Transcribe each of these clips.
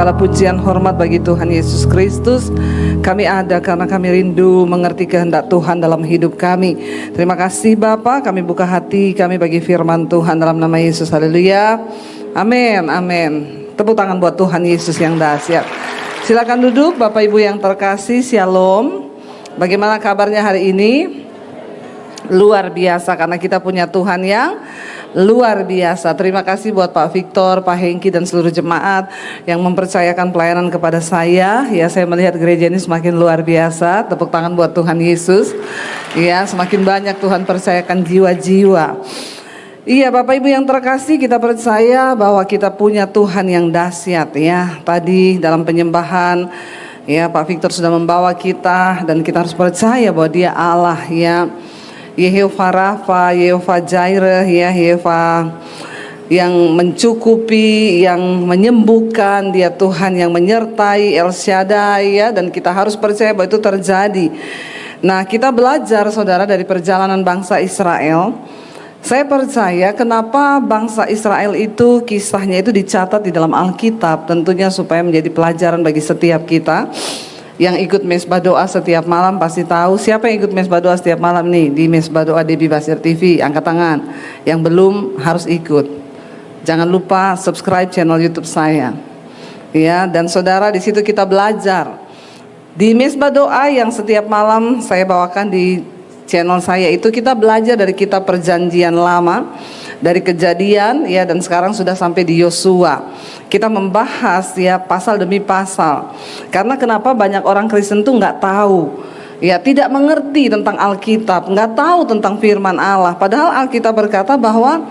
Segala pujian hormat bagi Tuhan Yesus Kristus. Kami ada karena kami rindu mengerti kehendak Tuhan dalam hidup kami. Terima kasih Bapa, kami buka hati kami bagi firman Tuhan dalam nama Yesus. Haleluya. Amin, amin. Tepuk tangan buat Tuhan Yesus yang dahsyat. Silakan duduk Bapak Ibu yang terkasih. Shalom. Bagaimana kabarnya hari ini? Luar biasa karena kita punya Tuhan yang luar biasa. Terima kasih buat Pak Victor, Pak Hengki dan seluruh jemaat yang mempercayakan pelayanan kepada saya. Ya, saya melihat gereja ini semakin luar biasa. Tepuk tangan buat Tuhan Yesus. Ya, semakin banyak Tuhan percayakan jiwa-jiwa. Iya, Bapak Ibu yang terkasih, kita percaya bahwa kita punya Tuhan yang dahsyat ya. Tadi dalam penyembahan ya, Pak Victor sudah membawa kita dan kita harus percaya bahwa Dia Allah ya. Yehova Rafa, Yehova Jireh, ya Yehova yang mencukupi, yang menyembuhkan, Dia Tuhan yang menyertai, El Shaddai ya, dan kita harus percaya bahwa itu terjadi. Nah, kita belajar saudara dari perjalanan bangsa Israel. Saya percaya kenapa bangsa Israel itu kisahnya itu dicatat di dalam Alkitab, tentunya supaya menjadi pelajaran bagi setiap kita. Yang ikut mesbah doa setiap malam pasti tahu. Siapa yang ikut mesbah doa setiap malam nih di mesbah doa Debbie Basir TV? Angkat tangan. Yang belum harus ikut. Jangan lupa subscribe channel YouTube saya. Ya, dan saudara di situ kita belajar. Di mesbah doa yang setiap malam saya bawakan di channel saya itu kita belajar dari kitab Perjanjian Lama, dari Kejadian ya, dan sekarang sudah sampai di Yosua. Kita membahas ya pasal demi pasal. Karena kenapa banyak orang Kristen tuh nggak tahu, ya tidak mengerti tentang Alkitab, nggak tahu tentang firman Allah. Padahal Alkitab berkata bahwa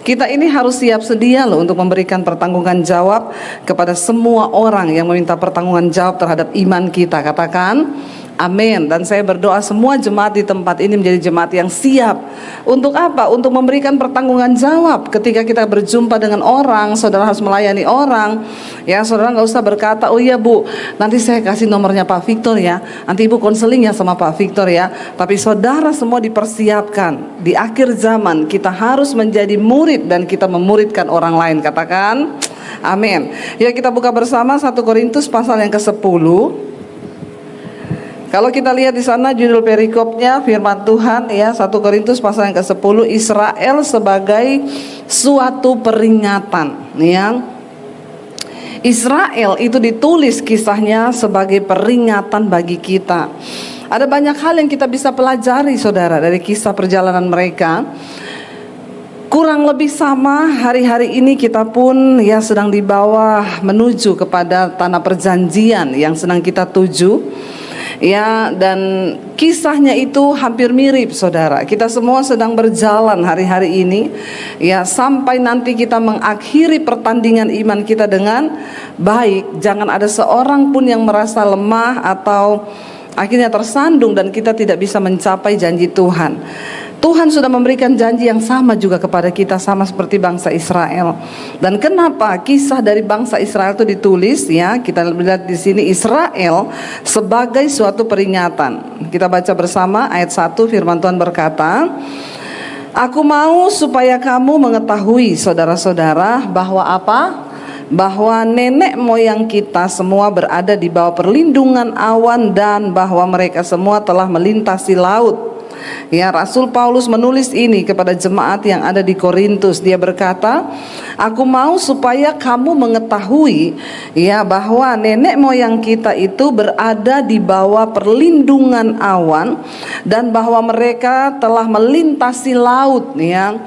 kita ini harus siap sedia loh untuk memberikan pertanggungan jawab kepada semua orang yang meminta pertanggungan jawab terhadap iman kita. Katakan amin. Dan saya berdoa semua jemaat di tempat ini menjadi jemaat yang siap. Untuk apa? Untuk memberikan pertanggungan jawab. Ketika kita berjumpa dengan orang, saudara harus melayani orang. Ya, saudara nggak usah berkata, oh iya Bu, nanti saya kasih nomornya Pak Victor ya. Nanti Ibu konseling ya sama Pak Victor ya. Tapi saudara semua dipersiapkan. Di akhir zaman kita harus menjadi murid dan kita memuridkan orang lain. Katakan amin. Ya, kita buka bersama 1 Korintus pasal yang ke-10. Kalau kita lihat di sana judul perikopnya firman Tuhan ya, 1 Korintus pasal yang ke-10, Israel sebagai suatu peringatan ya. Israel itu ditulis kisahnya sebagai peringatan bagi kita. Ada banyak hal yang kita bisa pelajari saudara dari kisah perjalanan mereka. Kurang lebih sama hari-hari ini kita pun ya sedang dibawa menuju kepada tanah perjanjian yang sedang kita tuju. Ya, dan kisahnya itu hampir mirip saudara. Kita semua sedang berjalan hari-hari ini ya, sampai nanti kita mengakhiri pertandingan iman kita dengan baik. Jangan ada seorang pun yang merasa lemah atau akhirnya tersandung dan kita tidak bisa mencapai janji Tuhan. Tuhan sudah memberikan janji yang sama juga kepada kita, sama seperti bangsa Israel. Dan kenapa kisah dari bangsa Israel itu ditulis ya? Kita lihat di sini Israel sebagai suatu peringatan. Kita baca bersama ayat 1, firman Tuhan berkata, aku mau supaya kamu mengetahui saudara-saudara bahwa apa? Bahwa nenek moyang kita semua berada di bawah perlindungan awan dan bahwa mereka semua telah melintasi laut. Ya, Rasul Paulus menulis ini kepada jemaat yang ada di Korintus. Dia berkata, aku mau supaya kamu mengetahui ya bahwa nenek moyang kita itu berada di bawah perlindungan awan dan bahwa mereka telah melintasi laut ya.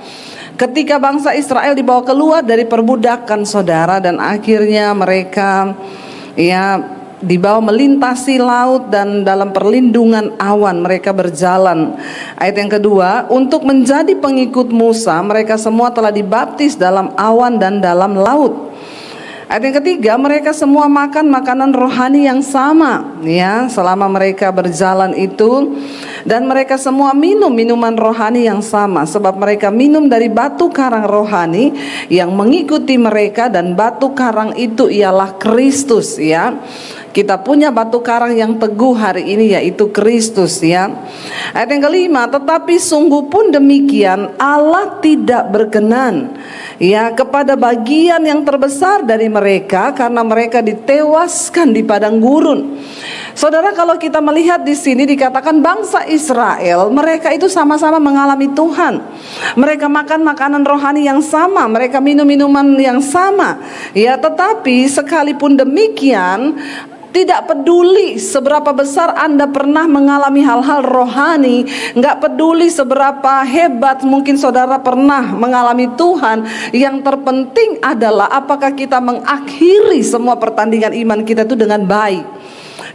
Ketika bangsa Israel dibawa keluar dari perbudakan saudara, dan akhirnya mereka ya dibawa melintasi laut dan dalam perlindungan awan mereka berjalan. Ayat yang kedua, untuk menjadi pengikut Musa mereka semua telah dibaptis dalam awan dan dalam laut. Ayat yang ketiga, mereka semua makan makanan rohani yang sama ya selama mereka berjalan itu, dan mereka semua minum minuman rohani yang sama sebab mereka minum dari batu karang rohani yang mengikuti mereka, dan batu karang itu ialah Kristus ya. Kita punya batu karang yang teguh hari ini, yaitu Kristus ya. Ayat yang kelima, tetapi sungguh pun demikian Allah tidak berkenan ya kepada bagian yang terbesar dari mereka, karena mereka ditewaskan di padang gurun. Saudara, kalau kita melihat di sini dikatakan bangsa Israel, mereka itu sama-sama mengalami Tuhan. Mereka makan makanan rohani yang sama, mereka minum minuman yang sama. Ya, tetapi sekalipun demikian, tidak peduli seberapa besar Anda pernah mengalami hal-hal rohani, nggak peduli seberapa hebat mungkin saudara pernah mengalami Tuhan. Yang terpenting adalah apakah kita mengakhiri semua pertandingan iman kita itu dengan baik.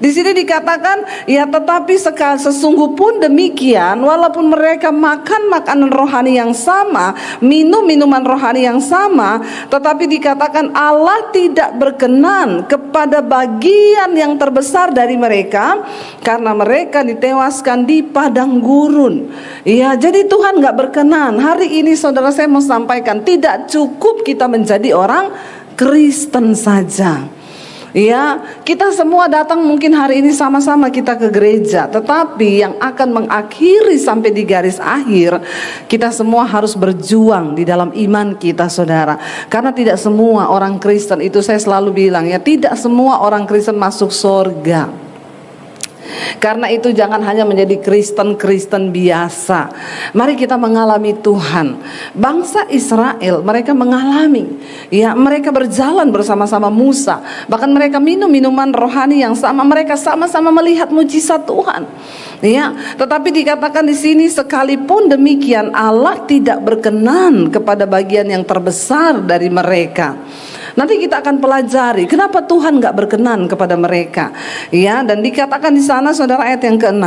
Di sini dikatakan ya, tetapi sesungguh pun demikian, walaupun mereka makan makanan rohani yang sama, minum minuman rohani yang sama, tetapi dikatakan Allah tidak berkenan kepada bagian yang terbesar dari mereka, karena mereka ditewaskan di padang gurun. Ya, jadi Tuhan gak berkenan. Hari ini saudara, saya mau sampaikan, tidak cukup kita menjadi orang Kristen saja. Ya, kita semua datang mungkin hari ini sama-sama kita ke gereja, tetapi yang akan mengakhiri sampai di garis akhir, kita semua harus berjuang di dalam iman kita, saudara. Karena tidak semua orang Kristen, itu saya selalu bilang ya, tidak semua orang Kristen masuk surga. Karena itu jangan hanya menjadi Kristen biasa. Mari kita mengalami Tuhan. Bangsa Israel, mereka mengalami, ya, mereka berjalan bersama-sama Musa. Bahkan mereka minum minuman rohani yang sama, mereka sama-sama melihat mujizat Tuhan. Ya, tetapi dikatakan di sini, sekalipun demikian Allah tidak berkenan kepada bagian yang terbesar dari mereka. Nanti kita akan pelajari kenapa Tuhan gak berkenan kepada mereka. Ya, dan dikatakan di sana, saudara, ayat yang ke-6,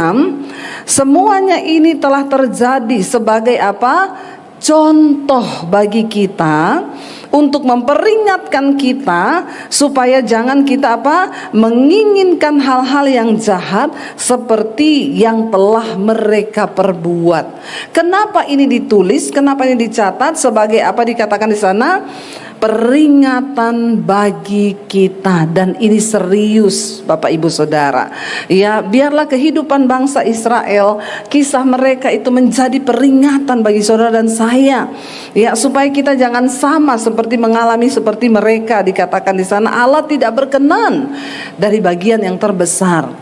semuanya ini telah terjadi sebagai apa? Contoh bagi kita, untuk memperingatkan kita supaya jangan kita apa? Menginginkan hal-hal yang jahat seperti yang telah mereka perbuat. Kenapa ini ditulis? Kenapa ini dicatat? Sebagai apa dikatakan di sana? Peringatan bagi kita. Dan ini serius, Bapak Ibu Saudara. Ya, biarlah kehidupan bangsa Israel, kisah mereka itu menjadi peringatan bagi saudara dan saya. Ya, supaya kita jangan sama seperti mengalami seperti mereka. Dikatakan di sana Allah tidak berkenan dari bagian yang terbesar.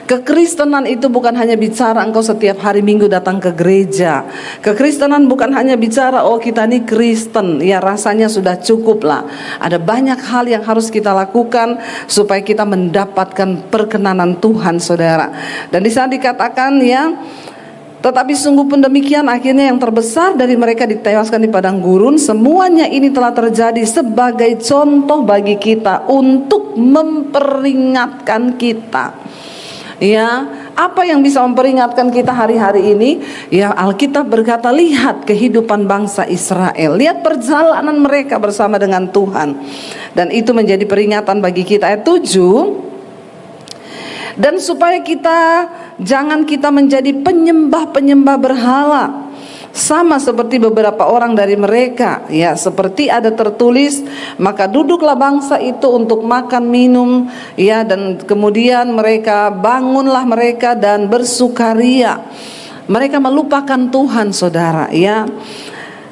Kekristenan itu bukan hanya bicara engkau setiap hari Minggu datang ke gereja. Kekristenan bukan hanya bicara oh kita ini Kristen, ya rasanya sudah cukup lah. Ada banyak hal yang harus kita lakukan supaya kita mendapatkan perkenanan Tuhan, saudara. Dan di sana dikatakan ya, tetapi sungguh pun demikian, akhirnya yang terbesar dari mereka ditewaskan di padang gurun. Semuanya ini telah terjadi sebagai contoh bagi kita, untuk memperingatkan kita. Ya, apa yang bisa memperingatkan kita hari-hari ini? Ya, Alkitab berkata, lihat kehidupan bangsa Israel, lihat perjalanan mereka bersama dengan Tuhan. Dan itu menjadi peringatan bagi kita. Ayat 7, dan supaya jangan kita menjadi penyembah-penyembah berhala, sama seperti beberapa orang dari mereka. Ya, seperti ada tertulis, maka duduklah bangsa itu untuk makan minum, ya, dan kemudian bangunlah mereka dan bersukaria. Mereka melupakan Tuhan, saudara. Ya,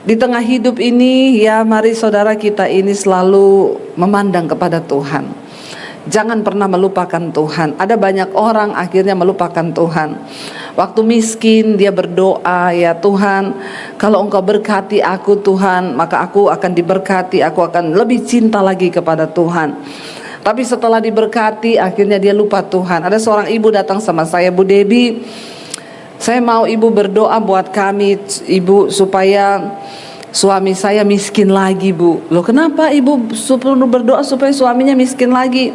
di tengah hidup ini, ya, mari saudara kita ini selalu memandang kepada Tuhan. Jangan pernah melupakan Tuhan. Ada banyak orang akhirnya melupakan Tuhan. Waktu miskin dia berdoa, ya Tuhan, kalau Engkau berkati aku Tuhan, maka aku akan diberkati, aku akan lebih cinta lagi kepada Tuhan. Tapi setelah diberkati akhirnya dia lupa Tuhan. Ada seorang ibu datang sama saya, Bu Debbie, saya mau ibu berdoa buat kami, ibu, supaya suami saya miskin lagi, Bu. Loh, kenapa ibu perlu berdoa supaya suaminya miskin lagi?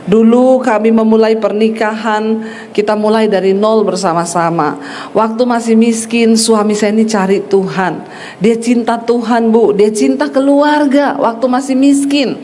Dulu kami memulai pernikahan, kita mulai dari nol bersama-sama. Waktu masih miskin, suami saya ini cari Tuhan. Dia cinta Tuhan, Bu. Dia cinta keluarga waktu masih miskin.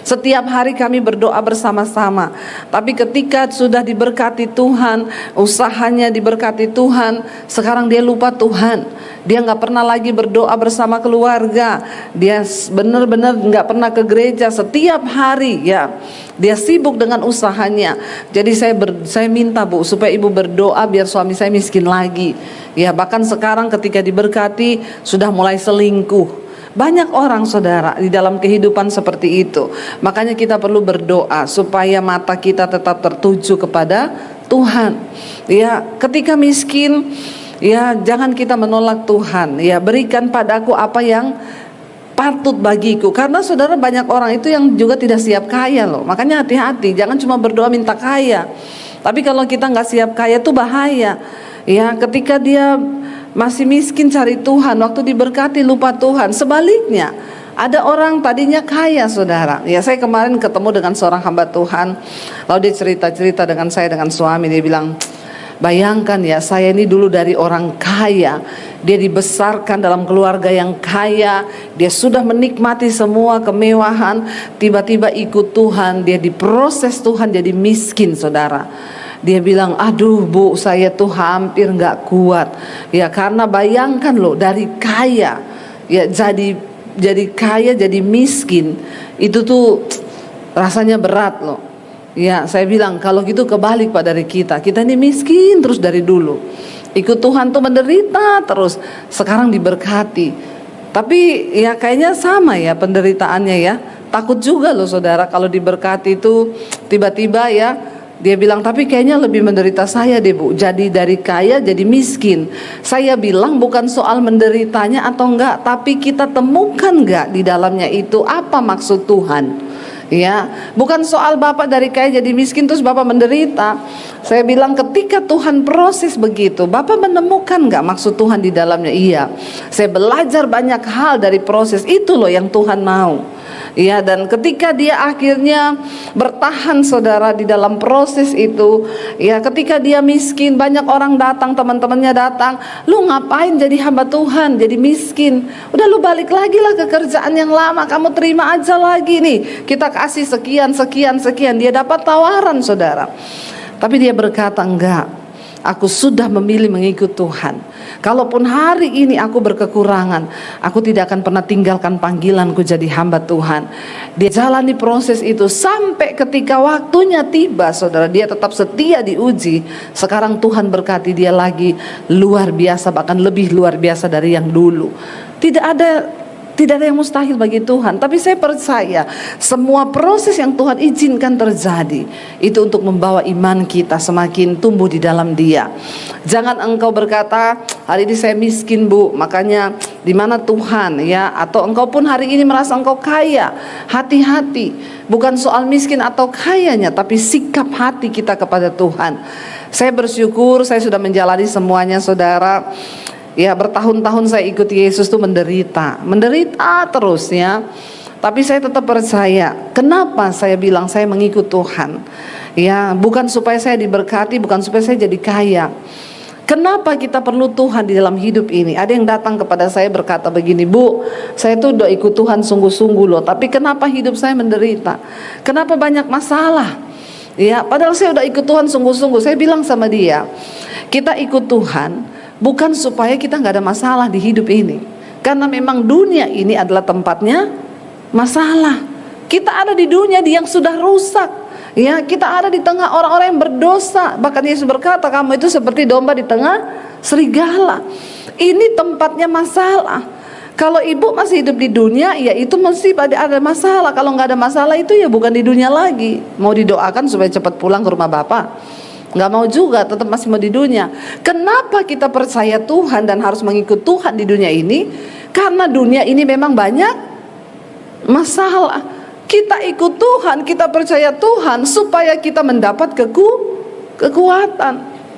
Setiap hari kami berdoa bersama-sama. Tapi ketika sudah diberkati Tuhan, usahanya diberkati Tuhan, sekarang dia lupa Tuhan. Dia nggak pernah lagi berdoa bersama keluarga. Dia benar-benar nggak pernah ke gereja setiap hari ya. Dia sibuk dengan usahanya. Jadi saya minta Bu supaya ibu berdoa biar suami saya miskin lagi. Ya bahkan sekarang ketika diberkati sudah mulai selingkuh. Banyak orang saudara di dalam kehidupan seperti itu. Makanya kita perlu berdoa supaya mata kita tetap tertuju kepada Tuhan. Ya, ketika miskin, ya jangan kita menolak Tuhan. Ya, berikan padaku apa yang patut bagiku. Karena saudara banyak orang itu yang juga tidak siap kaya loh. Makanya hati-hati, jangan cuma berdoa minta kaya. Tapi kalau kita nggak siap kaya itu bahaya. Ya, ketika dia masih miskin cari Tuhan, waktu diberkati lupa Tuhan. Sebaliknya, ada orang tadinya kaya saudara. Ya saya kemarin ketemu dengan seorang hamba Tuhan. Lalu dia cerita-cerita dengan saya, dengan suami. Dia bilang, bayangkan ya, saya ini dulu dari orang kaya. Dia dibesarkan dalam keluarga yang kaya. Dia sudah menikmati semua kemewahan. Tiba-tiba ikut Tuhan, dia diproses Tuhan jadi miskin saudara. Dia bilang, aduh Bu, saya tuh hampir gak kuat. Ya karena bayangkan loh, dari kaya ya jadi kaya jadi miskin. Itu tuh rasanya berat loh. Ya saya bilang, kalau gitu kebalik Pak dari kita. Kita ini miskin terus dari dulu. Ikut Tuhan tuh menderita terus. Sekarang diberkati. Tapi ya kayaknya sama ya penderitaannya ya. Takut juga loh saudara kalau diberkati itu tiba-tiba ya. Dia bilang, tapi kayaknya lebih menderita saya deh Bu. Jadi dari kaya jadi miskin. Saya bilang bukan soal menderitanya atau enggak, tapi kita temukan enggak di dalamnya itu apa maksud Tuhan. Ya, bukan soal Bapak dari kaya jadi miskin terus Bapak menderita. Saya bilang ketika Tuhan proses begitu, Bapak menemukan enggak maksud Tuhan di dalamnya? Iya. Saya belajar banyak hal dari proses itu loh yang Tuhan mau. Ya, dan ketika dia akhirnya bertahan saudara di dalam proses itu, ya ketika dia miskin, banyak orang datang, teman-temannya datang, lu ngapain jadi hamba Tuhan, jadi miskin, udah lu balik lagi lah ke kerjaan yang lama, kamu terima aja lagi nih, kita kasih sekian, dia dapat tawaran saudara. Tapi dia berkata, enggak, aku sudah memilih mengikut Tuhan. Kalaupun hari ini aku berkekurangan, aku tidak akan pernah tinggalkan panggilanku jadi hamba Tuhan. Dia jalani proses itu sampai ketika waktunya tiba saudara, dia tetap setia diuji. Sekarang Tuhan berkati dia lagi luar biasa, bahkan lebih luar biasa dari yang dulu. Tidak ada yang mustahil bagi Tuhan. Tapi saya percaya semua proses yang Tuhan izinkan terjadi itu untuk membawa iman kita semakin tumbuh di dalam Dia. Jangan engkau berkata, hari ini saya miskin Bu, makanya di mana Tuhan ya, atau engkau pun hari ini merasa engkau kaya. Hati-hati, bukan soal miskin atau kayanya, tapi sikap hati kita kepada Tuhan. Saya bersyukur saya sudah menjalani semuanya saudara. Ya bertahun-tahun saya ikuti Yesus tuh menderita terus ya. Tapi saya tetap percaya. Kenapa saya bilang saya mengikut Tuhan? Ya bukan supaya saya diberkati, bukan supaya saya jadi kaya. Kenapa kita perlu Tuhan di dalam hidup ini? Ada yang datang kepada saya berkata begini, Bu, saya tuh udah ikut Tuhan sungguh-sungguh loh, tapi kenapa hidup saya menderita? Kenapa banyak masalah? Ya padahal saya udah ikut Tuhan sungguh-sungguh. Saya bilang sama dia, kita ikut Tuhan bukan supaya kita nggak ada masalah di hidup ini, karena memang dunia ini adalah tempatnya masalah. Kita ada di dunia yang sudah rusak, ya kita ada di tengah orang-orang yang berdosa. Bahkan Yesus berkata, kamu itu seperti domba di tengah serigala. Ini tempatnya masalah. Kalau ibu masih hidup di dunia, ya itu mesti ada masalah. Kalau nggak ada masalah itu ya bukan di dunia lagi. Mau didoakan supaya cepat pulang ke rumah Bapak? Nggak mau juga, tetap masih mau di dunia. Kenapa kita percaya Tuhan dan harus mengikut Tuhan di dunia ini? Karena dunia ini memang banyak masalah. Kita ikut Tuhan, kita percaya Tuhan supaya kita mendapat kekuatan.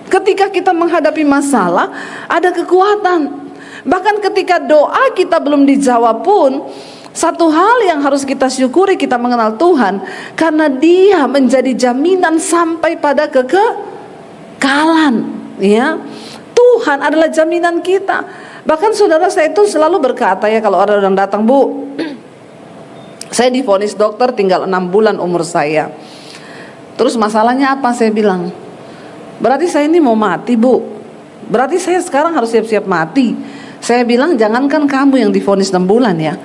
Ketika kita menghadapi masalah, ada kekuatan. Bahkan ketika doa kita belum dijawab pun, satu hal yang harus kita syukuri, kita mengenal Tuhan, karena Dia menjadi jaminan sampai pada kekekalan. Ya, Tuhan adalah jaminan kita. Bahkan saudara, saya itu selalu berkata ya, kalau ada orang datang, Bu, saya divonis dokter tinggal 6 bulan umur saya. Terus masalahnya apa? Saya bilang, berarti saya ini mau mati Bu. Berarti saya sekarang harus siap-siap mati. Saya bilang jangankan kamu yang divonis 6 bulan ya,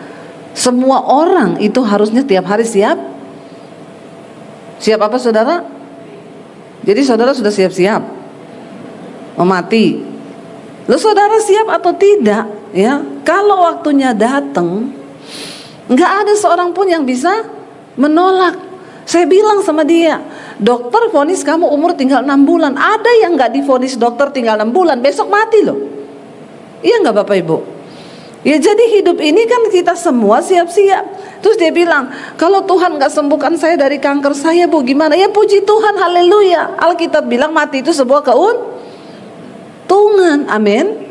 semua orang itu harusnya tiap hari siap. Siap apa saudara? Jadi saudara sudah siap-siap mau mati. Lalu saudara siap atau tidak? Ya, kalau waktunya datang, nggak ada seorang pun yang bisa menolak. Saya bilang sama dia, dokter vonis kamu umur tinggal 6 bulan. Ada yang nggak divonis dokter tinggal 6 bulan, besok mati loh. Iya nggak Bapak Ibu? Ya jadi hidup ini kan kita semua siap-siap. Terus dia bilang, kalau Tuhan nggak sembuhkan saya dari kanker saya, Bu, gimana? Ya puji Tuhan, haleluya. Alkitab bilang mati itu sebuah keuntungan. Amin.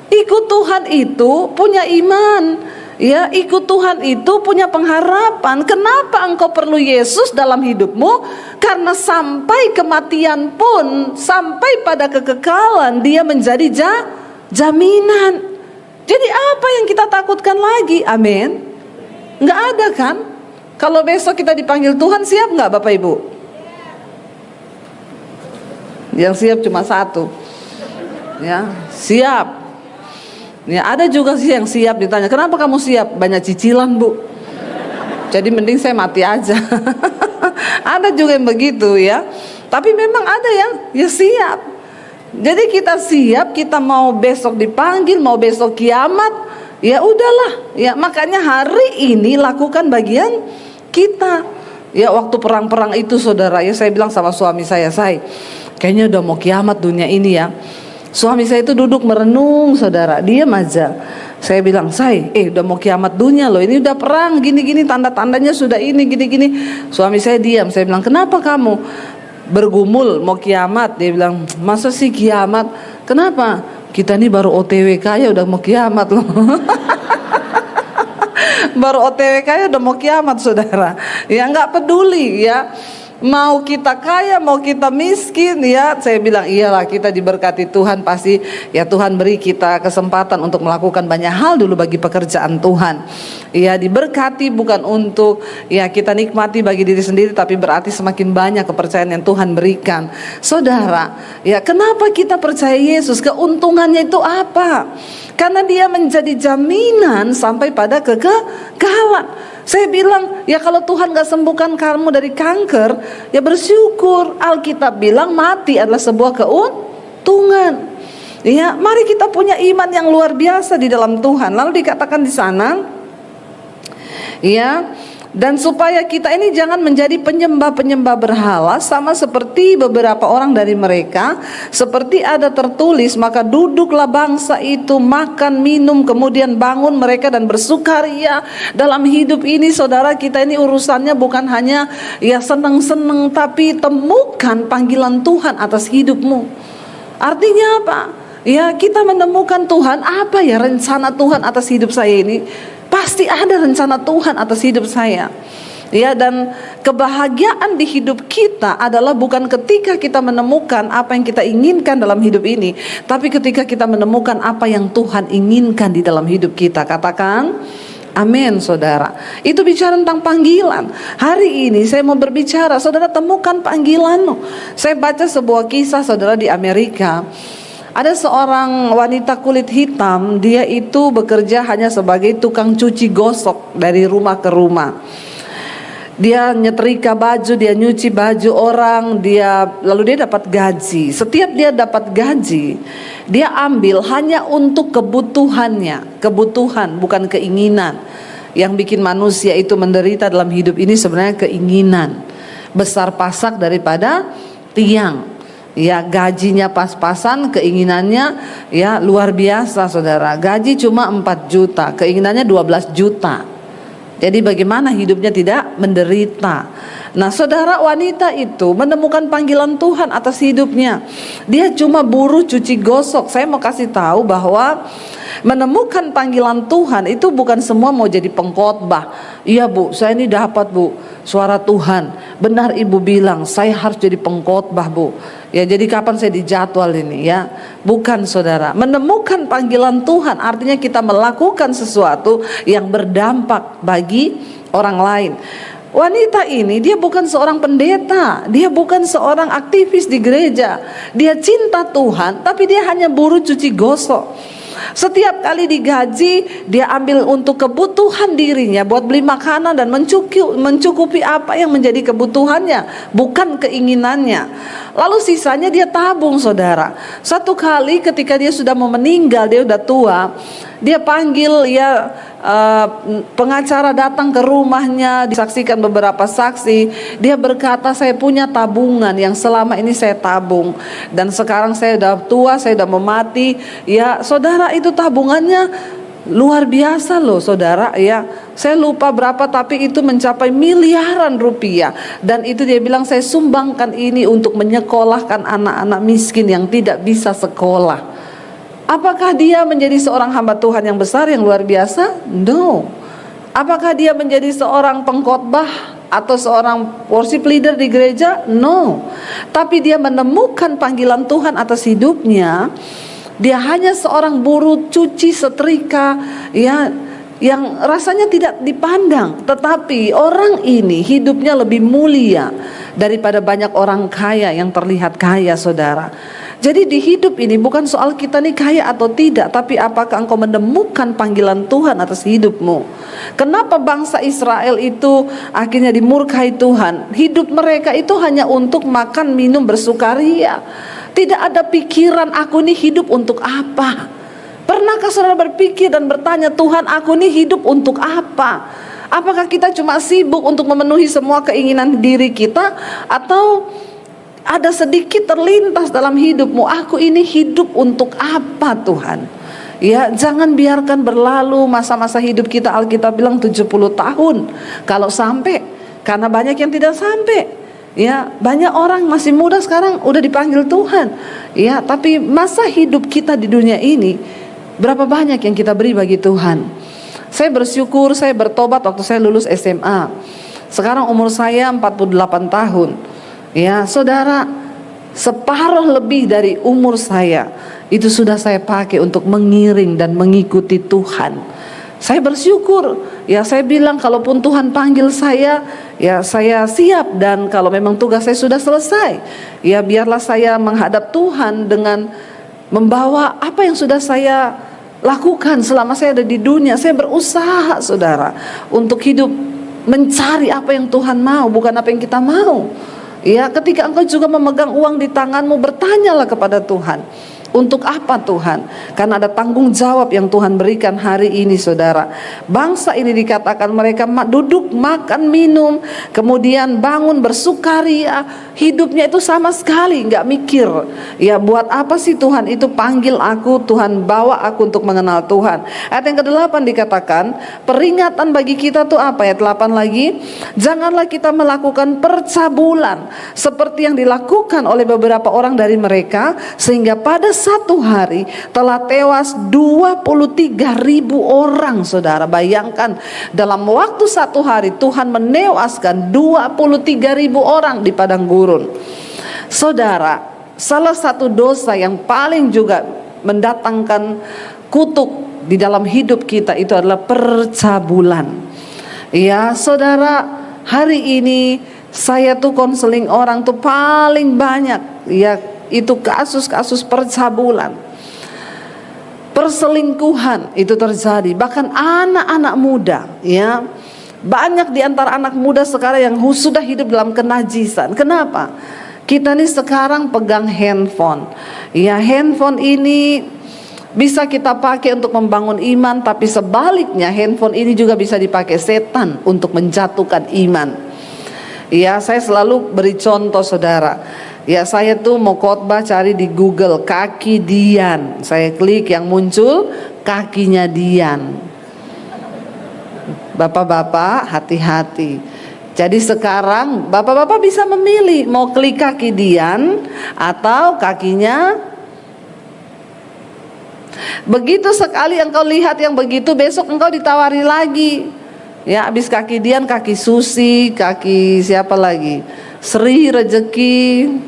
Ikut Tuhan itu punya iman. Ya, ikut Tuhan itu punya pengharapan. Kenapa engkau perlu Yesus dalam hidupmu? Karena sampai kematian pun, sampai pada kekekalan, dia menjadi jaminan. Jadi apa yang kita takutkan lagi? Amin. Nggak ada kan? Kalau besok kita dipanggil Tuhan, siap nggak Bapak Ibu? Yang siap cuma satu. Ya, siap. Ya, ada juga sih yang siap ditanya, kenapa kamu siap? Banyak cicilan, Bu. Jadi mending saya mati aja. Ada juga yang begitu ya. Tapi memang ada yang ya siap. Jadi kita siap, kita mau besok dipanggil, mau besok kiamat, ya udahlah. Ya makanya hari ini lakukan bagian kita. Ya waktu perang-perang itu saudara, ya saya bilang sama suami saya kayaknya udah mau kiamat dunia ini ya. Suami saya itu duduk merenung saudara, diam aja. Saya bilang, udah mau kiamat dunia loh, ini udah perang gini-gini, tanda-tandanya sudah ini gini-gini. Suami saya diam. Saya bilang, kenapa kamu bergumul mau kiamat? Dia bilang, masa sih kiamat? Kenapa? Kita ini baru OTW kaya udah mau kiamat loh. Baru OTW kaya udah mau kiamat saudara. Ya nggak peduli ya, mau kita kaya mau kita miskin ya. Saya bilang iyalah, kita diberkati Tuhan, pasti ya Tuhan beri kita kesempatan untuk melakukan banyak hal dulu bagi pekerjaan Tuhan. Ya diberkati bukan untuk ya kita nikmati bagi diri sendiri, tapi berarti semakin banyak kepercayaan yang Tuhan berikan. Saudara, ya kenapa kita percaya Yesus? Keuntungannya itu apa? Karena dia menjadi jaminan sampai pada kekekalan. Saya bilang, ya kalau Tuhan gak sembuhkan kamu dari kanker, ya bersyukur. Alkitab bilang mati adalah sebuah keuntungan. Ya, mari kita punya iman yang luar biasa di dalam Tuhan. Lalu dikatakan di sana, ya, dan supaya kita ini jangan menjadi penyembah-penyembah berhala, sama seperti beberapa orang dari mereka. Seperti ada tertulis, maka duduklah bangsa itu, makan, minum, kemudian bangun mereka dan bersukaria. Dalam hidup ini saudara, kita ini urusannya bukan hanya ya senang-senang, tapi temukan panggilan Tuhan atas hidupmu. Artinya apa? Ya kita menemukan Tuhan, apa ya rencana Tuhan atas hidup saya ini? Pasti ada rencana Tuhan atas hidup saya. Ya, dan kebahagiaan di hidup kita adalah bukan ketika kita menemukan apa yang kita inginkan dalam hidup ini, tapi ketika kita menemukan apa yang Tuhan inginkan di dalam hidup kita. Katakan amin saudara. Itu bicara tentang panggilan. Hari ini saya mau berbicara, saudara temukan panggilanmu. Saya baca sebuah kisah saudara di Amerika. Ada seorang wanita kulit hitam, dia itu bekerja hanya sebagai tukang cuci gosok dari rumah ke rumah. Dia nyetrika baju, dia nyuci baju orang, lalu dia dapat gaji. Setiap dia dapat gaji, dia ambil hanya untuk kebutuhannya, kebutuhan bukan keinginan. Yang bikin manusia itu menderita dalam hidup ini sebenarnya keinginan. Besar pasak daripada tiang. Ya gajinya pas-pasan, keinginannya ya luar biasa saudara. Gaji cuma 4 juta, keinginannya 12 juta. Jadi bagaimana hidupnya tidak menderita. Nah saudara, wanita itu menemukan panggilan Tuhan atas hidupnya. Dia cuma buruh cuci gosok. Saya mau kasih tahu bahwa menemukan panggilan Tuhan itu bukan semua mau jadi pengkhotbah. Iya Bu, saya ini dapat Bu suara Tuhan. Benar Ibu bilang saya harus jadi pengkhotbah Bu. Ya jadi kapan saya dijadwal ini ya? Bukan saudara. Menemukan panggilan Tuhan artinya kita melakukan sesuatu yang berdampak bagi orang lain. Wanita ini dia bukan seorang pendeta, dia bukan seorang aktivis di gereja. Dia cinta Tuhan, tapi dia hanya buruh cuci gosok. Setiap kali digaji, dia ambil untuk kebutuhan dirinya, buat beli makanan dan mencukupi apa yang menjadi kebutuhannya, bukan keinginannya. Lalu sisanya dia tabung, saudara. Satu kali ketika dia sudah mau meninggal, dia udah tua, dia panggil pengacara datang ke rumahnya, disaksikan beberapa saksi. Dia berkata, saya punya tabungan yang selama ini saya tabung, dan sekarang saya udah tua, saya udah mau mati. Ya saudara, itu tabungannya luar biasa loh saudara, ya. Saya lupa berapa, tapi itu mencapai miliaran rupiah. Dan itu dia bilang, saya sumbangkan ini untuk menyekolahkan anak-anak miskin yang tidak bisa sekolah. Apakah dia menjadi seorang hamba Tuhan yang besar, yang luar biasa? No. Apakah dia menjadi seorang pengkhotbah atau seorang worship leader di gereja? No. Tapi dia menemukan panggilan Tuhan atas hidupnya. Dia hanya seorang buruh cuci setrika, ya, yang rasanya tidak dipandang. Tetapi orang ini hidupnya lebih mulia daripada banyak orang kaya yang terlihat kaya, saudara. Jadi di hidup ini bukan soal kita nih kaya atau tidak, tapi apakah engkau menemukan panggilan Tuhan atas hidupmu. Kenapa bangsa Israel itu akhirnya dimurkai Tuhan? Hidup mereka itu hanya untuk makan, minum, bersukaria. Tidak ada pikiran, aku nih hidup untuk apa. Pernahkah saudara berpikir dan bertanya, Tuhan, aku nih hidup untuk apa? Apakah kita cuma sibuk untuk memenuhi semua keinginan diri kita, atau ada sedikit terlintas dalam hidupmu, aku ini hidup untuk apa Tuhan? Ya, jangan biarkan berlalu masa-masa hidup kita. Alkitab bilang 70 tahun kalau sampai, karena banyak yang tidak sampai. Ya, banyak orang masih muda sekarang udah dipanggil Tuhan. Ya, tapi masa hidup kita di dunia ini, berapa banyak yang kita beri bagi Tuhan? Saya bersyukur, saya bertobat waktu saya lulus SMA. Sekarang umur saya 48 tahun. Ya, saudara, separuh lebih dari umur saya itu sudah saya pakai untuk mengiring dan mengikuti Tuhan. Saya bersyukur, ya, saya bilang kalaupun Tuhan panggil saya, ya saya siap. Dan kalau memang tugas saya sudah selesai, ya biarlah saya menghadap Tuhan dengan membawa apa yang sudah saya lakukan selama saya ada di dunia. Saya berusaha, saudara, untuk hidup mencari apa yang Tuhan mau, bukan apa yang kita mau. Ya, ketika engkau juga memegang uang di tanganmu, bertanyalah kepada Tuhan, untuk apa Tuhan? Karena ada tanggung jawab yang Tuhan berikan hari ini, saudara. Bangsa ini dikatakan mereka duduk, makan, minum, kemudian bangun, bersukaria. Hidupnya itu sama sekali nggak mikir, ya buat apa sih Tuhan itu panggil aku, Tuhan bawa aku untuk mengenal Tuhan. Ayat yang ke-8 dikatakan, peringatan bagi kita tuh apa? Ayat 8 lagi, janganlah kita melakukan percabulan seperti yang dilakukan oleh beberapa orang dari mereka, sehingga pada satu hari telah tewas 23.000 orang, saudara. Bayangkan, dalam waktu satu hari Tuhan menewaskan 23.000 orang di padang gurun. Saudara, salah satu dosa yang paling juga mendatangkan kutuk di dalam hidup kita itu adalah percabulan. Ya, saudara, hari ini saya tuh konseling orang tuh paling banyak, ya, itu kasus-kasus percabulan, perselingkuhan itu terjadi. Bahkan anak-anak muda, ya, banyak di antara anak muda sekarang yang sudah hidup dalam kenajisan. Kenapa? Kita nih sekarang pegang handphone. Ya, handphone ini bisa kita pakai untuk membangun iman, tapi sebaliknya handphone ini juga bisa dipakai setan untuk menjatuhkan iman. Ya, saya selalu beri contoh, saudara. Ya, saya tuh mau khotbah, cari di Google kaki Dian. Saya klik, yang muncul kakinya Dian. Bapak-bapak hati-hati. Jadi sekarang bapak-bapak bisa memilih mau klik kaki Dian atau kakinya. Begitu sekali engkau lihat yang begitu, besok engkau ditawari lagi. Ya, habis kaki Dian, kaki Susi, kaki siapa lagi? Sri, Rezeki.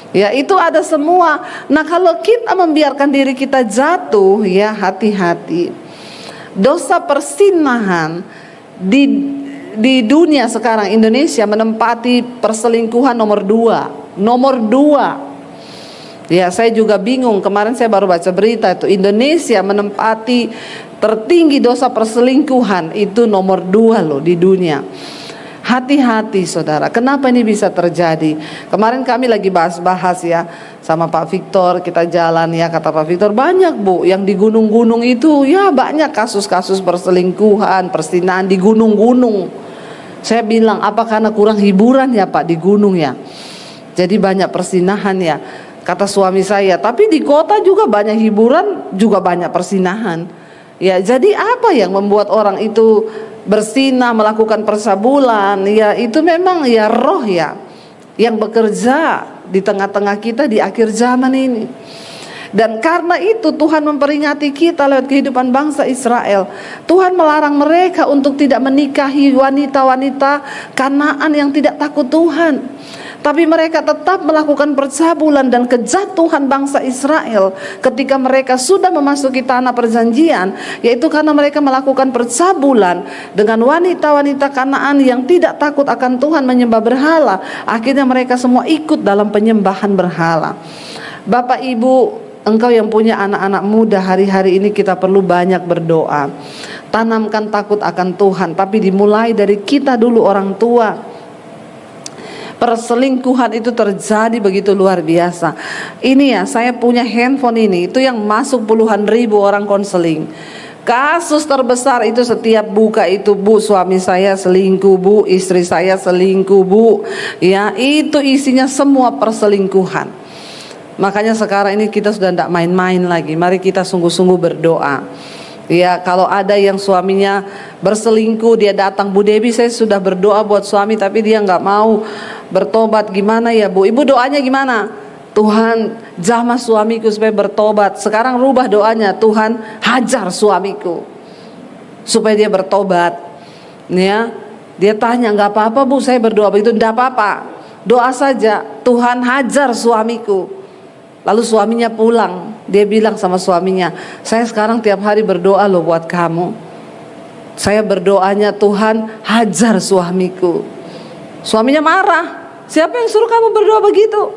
Ya, itu ada semua. Nah, kalau kita membiarkan diri kita jatuh, ya hati-hati. Dosa persinahan di dunia sekarang, Indonesia menempati perselingkuhan nomor 2. Nomor 2. Ya, saya juga bingung. Kemarin saya baru baca berita itu Indonesia menempati tertinggi dosa perselingkuhan, itu nomor 2 loh di dunia. Hati-hati saudara, kenapa ini bisa terjadi? Kemarin kami lagi bahas-bahas ya sama Pak Victor, kita jalan ya, kata Pak Victor, banyak Bu yang di gunung-gunung itu, ya banyak kasus-kasus perselingkuhan, persinahan di gunung-gunung. Saya bilang, apa karena kurang hiburan ya Pak di gunung ya? Jadi banyak persinahan ya. Kata suami saya, tapi di kota juga banyak hiburan, juga banyak persinahan. Ya, jadi apa yang membuat orang itu bersinah, melakukan persabulan? Ya, itu memang ya roh ya yang bekerja di tengah-tengah kita di akhir zaman ini. Dan karena itu Tuhan memperingati kita lewat kehidupan bangsa Israel. Tuhan melarang mereka untuk tidak menikahi wanita-wanita Kanaan yang tidak takut Tuhan. Tapi mereka tetap melakukan percabulan dan kejatuhan bangsa Israel ketika mereka sudah memasuki tanah perjanjian, yaitu karena mereka melakukan percabulan dengan wanita-wanita Kanaan yang tidak takut akan Tuhan, menyembah berhala. Akhirnya mereka semua ikut dalam penyembahan berhala. Bapak Ibu, engkau yang punya anak-anak muda, hari-hari ini kita perlu banyak berdoa. Tanamkan takut akan Tuhan, tapi dimulai dari kita dulu, orang tua. Perselingkuhan itu terjadi begitu luar biasa. Ini ya, saya punya handphone ini, itu yang masuk puluhan ribu orang konseling. Kasus terbesar itu setiap buka itu, Bu, suami saya selingkuh, Bu, istri saya selingkuh, Bu. Ya, itu isinya semua perselingkuhan. Makanya sekarang ini kita sudah tidak main-main lagi. Mari kita sungguh-sungguh berdoa. Ya, kalau ada yang suaminya berselingkuh, dia datang, Bu Debbie, saya sudah berdoa buat suami tapi dia nggak mau bertobat, gimana ya Bu? Ibu doanya gimana? Tuhan, jamah suamiku supaya bertobat. Sekarang rubah doanya, Tuhan hajar suamiku supaya dia bertobat. Ya, dia tanya, nggak apa-apa Bu, saya berdoa begitu. Nggak apa-apa, doa saja, Tuhan hajar suamiku. Lalu suaminya pulang, dia bilang sama suaminya, saya sekarang tiap hari berdoa loh buat kamu. Saya berdoanya, Tuhan hajar suamiku. Suaminya marah, siapa yang suruh kamu berdoa begitu?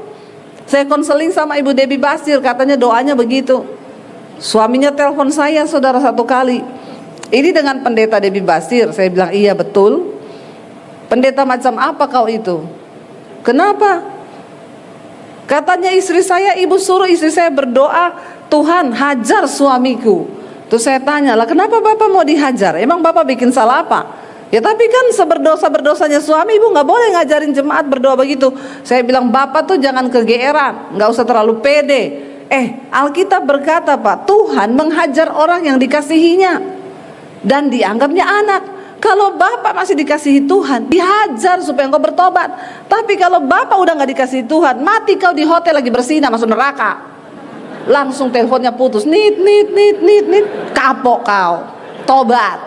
Saya konseling sama Ibu Debbie Basir, katanya doanya begitu. Suaminya telepon saya saudara satu kali, ini dengan pendeta Debbie Basir. Saya bilang, iya betul. Pendeta macam apa kau itu? Kenapa? Katanya istri saya, ibu suruh istri saya berdoa, Tuhan hajar suamiku. Terus saya tanya, lah kenapa Bapak mau dihajar? Emang Bapak bikin salah apa? Ya tapi kan seberdosa-berdosanya suami, ibu nggak boleh ngajarin jemaat berdoa begitu. Saya bilang, Bapak tuh jangan kegeeran, nggak usah terlalu pede. Alkitab berkata Pak, Tuhan menghajar orang yang dikasihinya dan dianggapnya anak. Kalau Bapak masih dikasihi Tuhan, dihajar supaya engkau bertobat. Tapi kalau Bapak udah gak dikasihi Tuhan, mati kau di hotel lagi bersinah masuk neraka. Langsung teleponnya putus, nit, kapok kau, tobat.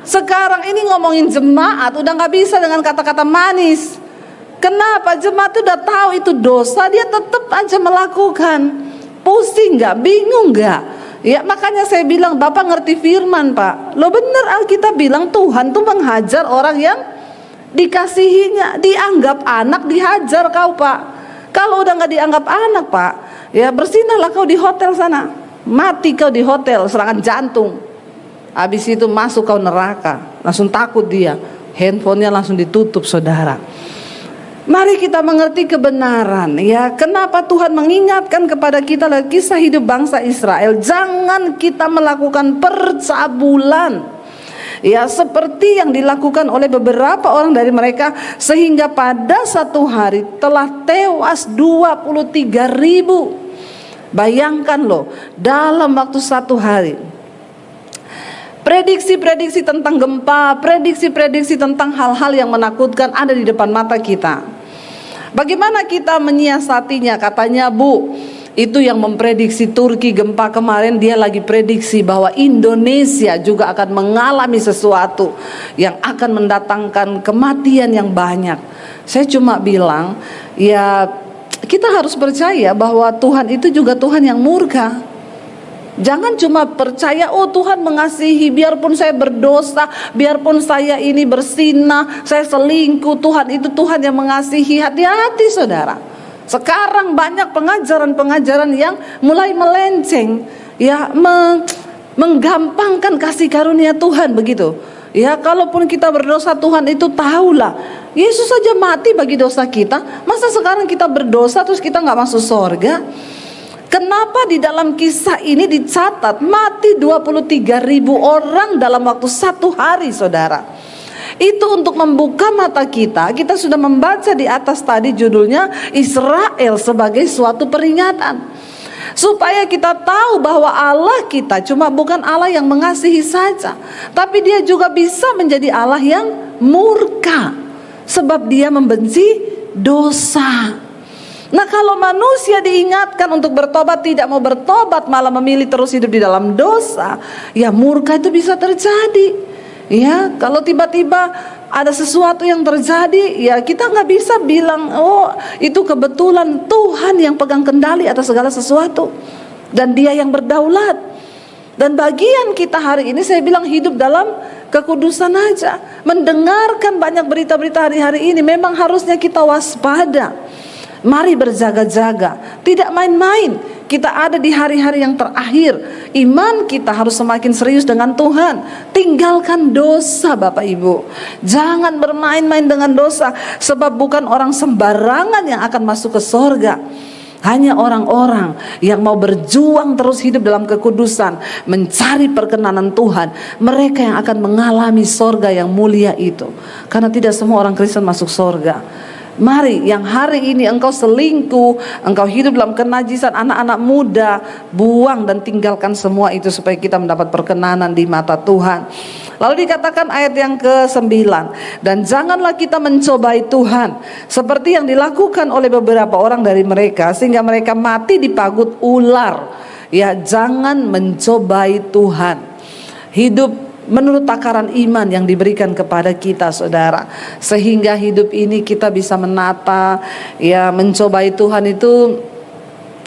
Sekarang ini ngomongin jemaat udah gak bisa dengan kata-kata manis. Kenapa? Jemaat udah tahu itu dosa, dia tetap aja melakukan. Pusing gak? Bingung gak? Ya makanya saya bilang, Bapak ngerti firman Pak. Lo bener, Alkitab bilang Tuhan tuh menghajar orang yang dikasihinya. Dianggap anak, dihajar kau Pak. Kalau udah gak dianggap anak Pak, ya bersinahlah kau di hotel sana. Mati kau di hotel, serangan jantung. Habis itu masuk kau neraka. Langsung takut dia, handphonenya langsung ditutup saudara. Mari kita mengerti kebenaran ya. Kenapa Tuhan mengingatkan kepada kita lagi kisah hidup bangsa Israel, jangan kita melakukan percabulan ya, seperti yang dilakukan oleh beberapa orang dari mereka, sehingga pada satu hari telah tewas 23.000. Bayangkan loh, dalam waktu satu hari. Prediksi-prediksi tentang gempa, prediksi-prediksi tentang hal-hal yang menakutkan ada di depan mata kita. Bagaimana kita menyiasatinya? Katanya Bu, itu yang memprediksi Turki gempa kemarin, dia lagi prediksi bahwa Indonesia juga akan mengalami sesuatu yang akan mendatangkan kematian yang banyak. Saya cuma bilang, ya kita harus percaya bahwa Tuhan itu juga Tuhan yang murka. Jangan cuma percaya, oh Tuhan mengasihi, biarpun saya berdosa, biarpun saya ini bersinah, saya selingkuh, Tuhan itu Tuhan yang mengasihi. Hati-hati saudara. Sekarang banyak pengajaran-pengajaran yang mulai melenceng, ya, menggampangkan kasih karunia Tuhan begitu. Ya, kalaupun kita berdosa, Tuhan itu tahulah. Yesus saja mati bagi dosa kita. Masa sekarang kita berdosa terus kita nggak masuk surga? Kenapa di dalam kisah ini dicatat mati 23.000 orang dalam waktu 1 hari, saudara? Itu untuk membuka mata kita. Kita sudah membaca di atas tadi judulnya Israel sebagai suatu peringatan, supaya kita tahu bahwa Allah kita cuma bukan Allah yang mengasihi saja, tapi Dia juga bisa menjadi Allah yang murka, sebab Dia membenci dosa. Nah, kalau manusia diingatkan untuk bertobat, tidak mau bertobat, malah memilih terus hidup di dalam dosa, ya murka itu bisa terjadi. Ya, kalau tiba-tiba ada sesuatu yang terjadi, ya kita nggak bisa bilang, oh itu kebetulan, Tuhan yang pegang kendali atas segala sesuatu dan Dia yang berdaulat. Dan bagian kita hari ini, saya bilang, hidup dalam kekudusan aja. Mendengarkan banyak berita-berita hari-hari ini, memang harusnya kita waspada. Mari berjaga-jaga, tidak main-main. Kita ada di hari-hari yang terakhir. Iman kita harus semakin serius dengan Tuhan. Tinggalkan dosa, Bapak Ibu. Jangan bermain-main dengan dosa, sebab bukan orang sembarangan yang akan masuk ke sorga. Hanya orang-orang yang mau berjuang terus hidup dalam kekudusan, mencari perkenanan Tuhan, mereka yang akan mengalami sorga yang mulia itu. Karena tidak semua orang Kristen masuk sorga. Mari, yang hari ini engkau selingkuh, engkau hidup dalam kenajisan, anak-anak muda, buang dan tinggalkan semua itu supaya kita mendapat perkenanan di mata Tuhan. Lalu dikatakan ayat yang ke-9, dan janganlah kita mencobai Tuhan seperti yang dilakukan oleh beberapa orang dari mereka, sehingga mereka mati di pagut ular. Ya, jangan mencobai Tuhan. Hidup menurut takaran iman yang diberikan kepada kita, saudara, sehingga hidup ini kita bisa menata. Ya, mencobai Tuhan itu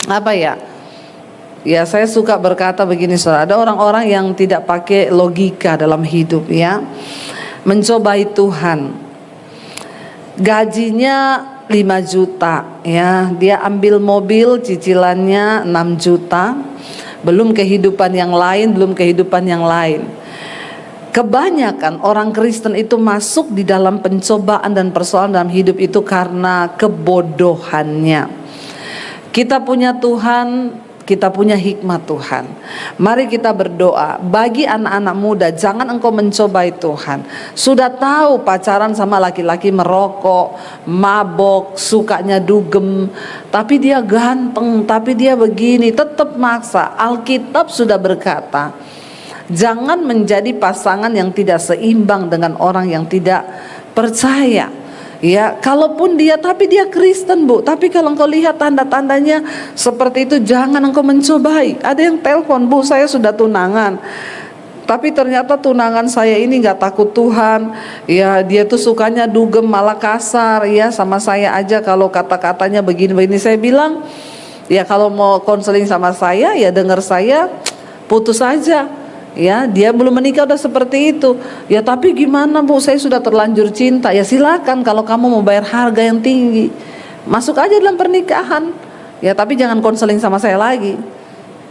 apa ya? Ya, saya suka berkata begini, saudara, ada orang-orang yang tidak pakai logika dalam hidup, ya. Mencobai Tuhan, gajinya 5 juta, ya, dia ambil mobil cicilannya 6 juta, belum kehidupan yang lain, belum kehidupan yang lain. Kebanyakan orang Kristen itu masuk di dalam pencobaan dan persoalan dalam hidup itu karena kebodohannya. Kita punya Tuhan, kita punya hikmat Tuhan. Mari kita berdoa. Bagi anak-anak muda, jangan engkau mencobai Tuhan. Sudah tahu pacaran sama laki-laki merokok, mabok, sukanya dugem, tapi dia ganteng, tapi dia begini, tetap maksa. Alkitab sudah berkata, jangan menjadi pasangan yang tidak seimbang dengan orang yang tidak percaya. Ya, kalaupun dia, tapi dia Kristen, Bu, tapi kalau engkau lihat tanda-tandanya seperti itu, jangan engkau mencobai. Ada yang telepon, Bu, saya sudah tunangan, tapi ternyata tunangan saya ini nggak takut Tuhan. Ya, dia tuh sukanya dugem, malah kasar, ya, sama saya aja kalau kata-katanya begini-begini. Saya bilang, ya kalau mau konseling sama saya, ya dengar saya, putus aja. Ya, dia belum menikah udah seperti itu. Ya, tapi gimana, Bu, saya sudah terlanjur cinta. Ya silakan, kalau kamu mau bayar harga yang tinggi, masuk aja dalam pernikahan. Ya, tapi jangan konseling sama saya lagi.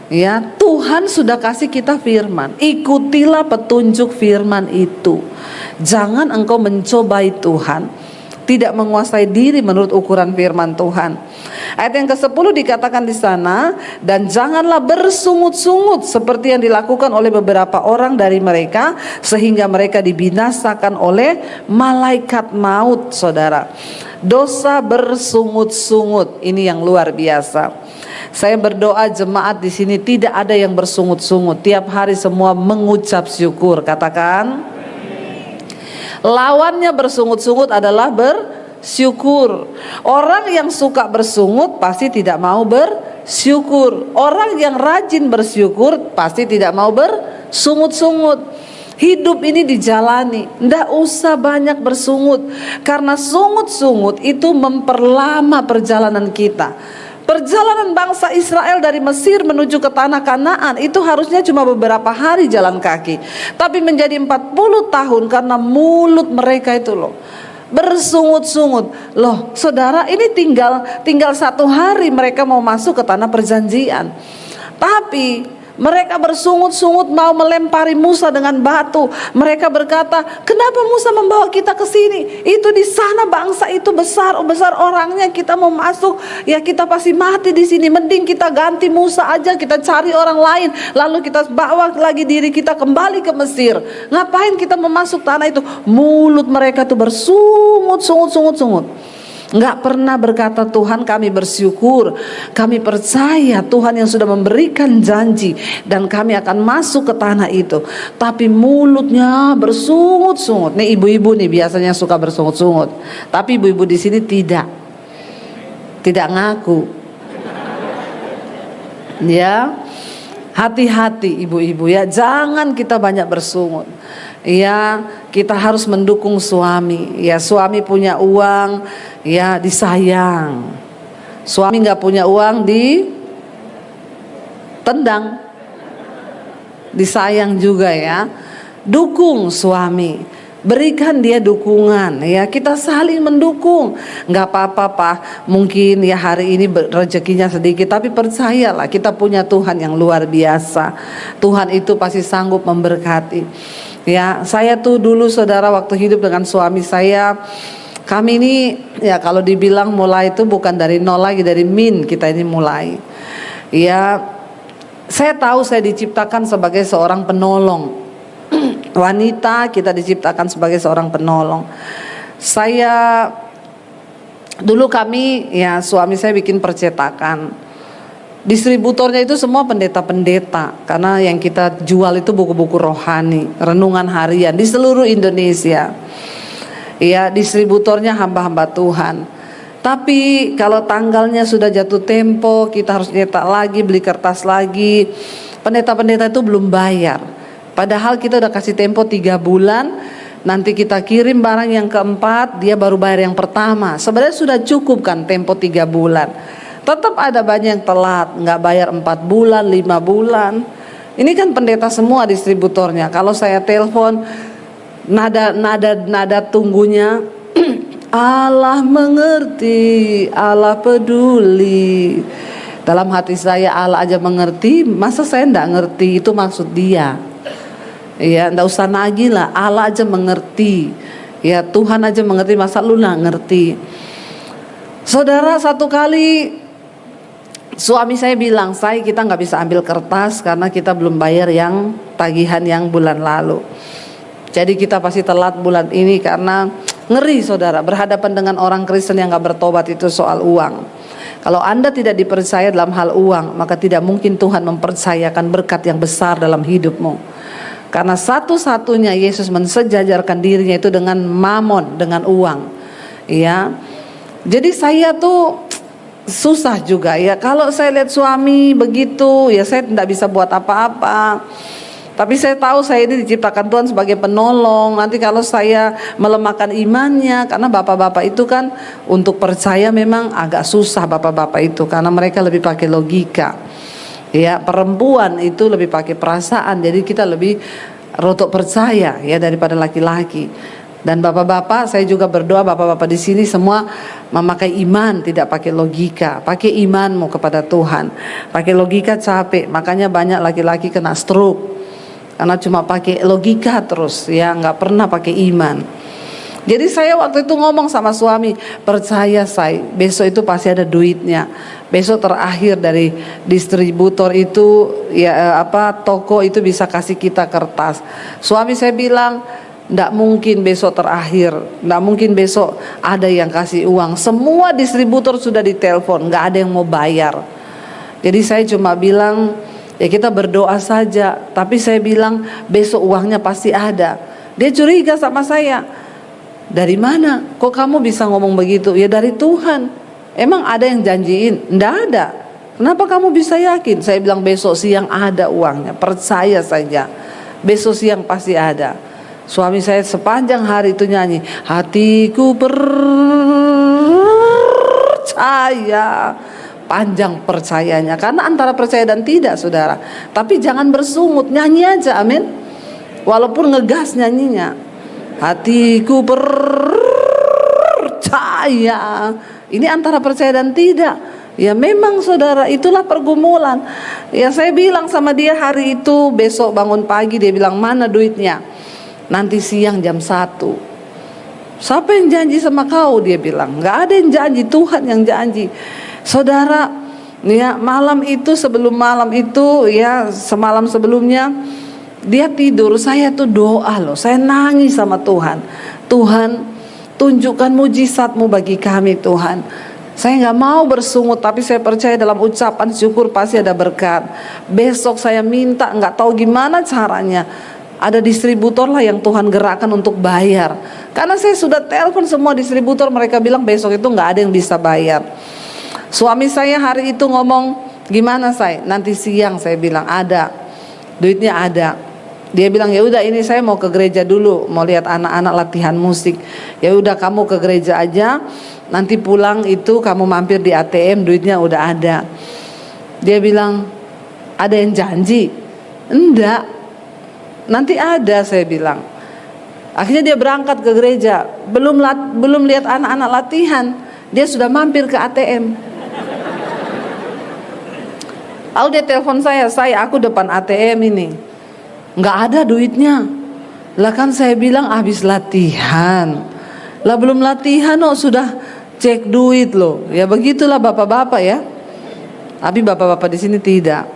Ya, Tuhan sudah kasih kita firman, ikutilah petunjuk firman itu. Jangan engkau mencobai Tuhan, tidak menguasai diri menurut ukuran firman Tuhan. Ayat yang ke-10 dikatakan di sana, dan janganlah bersungut-sungut seperti yang dilakukan oleh beberapa orang dari mereka, sehingga mereka dibinasakan oleh malaikat maut, saudara. Dosa bersungut-sungut ini yang luar biasa. Saya berdoa jemaat di sini tidak ada yang bersungut-sungut. Tiap hari semua mengucap syukur. Katakan, lawannya bersungut-sungut adalah bersyukur. Orang yang suka bersungut pasti tidak mau bersyukur. Orang yang rajin bersyukur pasti tidak mau bersungut-sungut. Hidup ini dijalani, ndak usah banyak bersungut, karena sungut-sungut itu memperlama perjalanan kita. Perjalanan bangsa Israel dari Mesir menuju ke tanah Kanaan itu harusnya cuma beberapa hari jalan kaki, tapi menjadi 40 tahun karena mulut mereka itu loh. bersungut-sungut. Loh saudara, ini tinggal 1 hari mereka mau masuk ke tanah perjanjian. Tapi mereka bersungut-sungut mau melempari Musa dengan batu. Mereka berkata, kenapa Musa membawa kita ke sini? Itu di sana bangsa itu besar orangnya, kita mau masuk, ya kita pasti mati di sini. Mending kita ganti Musa aja, kita cari orang lain, lalu kita bawa lagi diri kita kembali ke Mesir. Ngapain kita memasuk tanah itu? Mulut mereka tuh bersungut-sungut. Nggak pernah berkata, Tuhan kami bersyukur, kami percaya Tuhan yang sudah memberikan janji dan kami akan masuk ke tanah itu. Tapi mulutnya bersungut-sungut. Nih ibu-ibu nih biasanya suka bersungut-sungut, tapi ibu-ibu di sini tidak ngaku. Ya, hati-hati ibu-ibu ya, jangan kita banyak bersungut. Ya, kita harus mendukung suami. Ya, suami punya uang, ya disayang. Suami nggak punya uang, ditendang. Disayang juga ya. Dukung suami, berikan dia dukungan ya, kita saling mendukung. Nggak apa-apa Pak, mungkin ya hari ini rezekinya sedikit, tapi percayalah kita punya Tuhan yang luar biasa. Tuhan itu pasti sanggup memberkati. Ya, saya tuh dulu saudara waktu hidup dengan suami saya, kami ini ya kalau dibilang mulai itu bukan dari nol lagi, dari min kita ini mulai. Ya, saya tahu saya diciptakan sebagai seorang penolong. Wanita kita diciptakan sebagai seorang penolong. Saya dulu kami ya suami saya bikin percetakan. Distributornya itu semua pendeta-pendeta, karena yang kita jual itu buku-buku rohani, renungan harian di seluruh Indonesia. Ya, distributornya hamba-hamba Tuhan. Tapi kalau tanggalnya sudah jatuh tempo, kita harus nyetak lagi, beli kertas lagi. Pendeta-pendeta itu belum bayar. Padahal kita udah kasih tempo 3 bulan, nanti kita kirim barang yang keempat, dia baru bayar yang pertama. Sebenarnya sudah cukup kan tempo 3 bulan. Tetap ada banyak yang telat, nggak bayar 4 bulan, 5 bulan. Ini kan pendeta semua distributornya. Kalau saya telepon, nada tunggunya Allah mengerti, Allah peduli. Dalam hati saya, Allah aja mengerti, masa saya nggak ngerti? Itu maksud dia. Ya, nggak usah nagih lah, Allah aja mengerti. Ya, Tuhan aja mengerti, masa lu nggak ngerti? Saudara, satu kali suami saya bilang, kita nggak bisa ambil kertas karena kita belum bayar yang tagihan yang bulan lalu. Jadi kita pasti telat bulan ini karena ngeri saudara, berhadapan dengan orang Kristen yang nggak bertobat itu soal uang. Kalau Anda tidak dipercaya dalam hal uang, maka tidak mungkin Tuhan mempercayakan berkat yang besar dalam hidupmu. Karena satu-satunya Yesus mensejajarkan dirinya itu dengan mamon, dengan uang. Ya, jadi saya tuh susah juga ya, kalau saya lihat suami begitu ya saya tidak bisa buat apa-apa. Tapi saya tahu saya ini diciptakan Tuhan sebagai penolong. Nanti kalau saya melemahkan imannya, karena bapak-bapak itu kan untuk percaya memang agak susah bapak-bapak itu, karena mereka lebih pakai logika. Ya, perempuan itu lebih pakai perasaan, jadi kita lebih rotok percaya ya daripada laki-laki. Dan bapak-bapak, saya juga berdoa bapak-bapak di sini semua memakai iman, tidak pakai logika. Pakai imanmu kepada Tuhan. Pakai logika capek, makanya banyak laki-laki kena stroke karena cuma pakai logika terus, ya nggak pernah pakai iman. Jadi saya waktu itu ngomong sama suami, percaya saya, besok itu pasti ada duitnya. Besok terakhir dari distributor itu ya toko itu bisa kasih kita kertas. Suami saya bilang, nggak mungkin besok terakhir, nggak mungkin besok ada yang kasih uang. Semua distributor sudah ditelepon, nggak ada yang mau bayar. Jadi saya cuma bilang, ya kita berdoa saja. Tapi saya bilang besok uangnya pasti ada. Dia curiga sama saya, dari mana? Kok kamu bisa ngomong begitu? Ya dari Tuhan. Emang ada yang janjiin? Nggak ada. Kenapa kamu bisa yakin? Saya bilang besok siang ada uangnya, percaya saja. Besok siang pasti ada. Suami saya sepanjang hari itu nyanyi, hatiku percaya. Panjang percayanya, karena antara percaya dan tidak saudara. Tapi jangan bersungut, nyanyi aja, amin. Walaupun ngegas nyanyinya, hatiku percaya. ya ini antara percaya dan tidak. Ya memang saudara, itulah pergumulan. Ya saya bilang sama dia hari itu, besok bangun pagi dia bilang, mana duitnya? Nanti siang jam 1. Siapa yang janji sama kau? Dia bilang, gak ada yang janji, Tuhan yang janji. Saudara, ya malam itu, sebelum malam itu, ya semalam sebelumnya dia tidur, saya tuh doa loh, saya nangis sama Tuhan. Tuhan, tunjukkan mujizat-Mu bagi kami Tuhan. Saya gak mau bersungut, tapi saya percaya dalam ucapan syukur pasti ada berkat. Besok saya minta, gak tahu gimana caranya, ada distributor lah yang Tuhan gerakkan untuk bayar. Karena saya sudah telepon semua distributor, mereka bilang besok itu gak ada yang bisa bayar. Suami saya hari itu ngomong, gimana saya? Nanti siang, saya bilang ada, duitnya ada. Dia bilang, ya udah ini saya mau ke gereja dulu, mau lihat anak-anak latihan musik. Ya udah kamu ke gereja aja, nanti pulang itu kamu mampir di ATM, duitnya udah ada. Dia bilang, ada yang janji? Enggak, nanti ada, saya bilang. Akhirnya dia berangkat ke gereja, belum lihat anak-anak latihan, dia sudah mampir ke ATM. Lalu dia telepon saya, aku depan ATM ini, nggak ada duitnya. Lah kan saya bilang habis latihan. Lah belum latihan sudah cek duit loh. Ya begitulah bapak-bapak ya. Tapi bapak-bapak di sini tidak.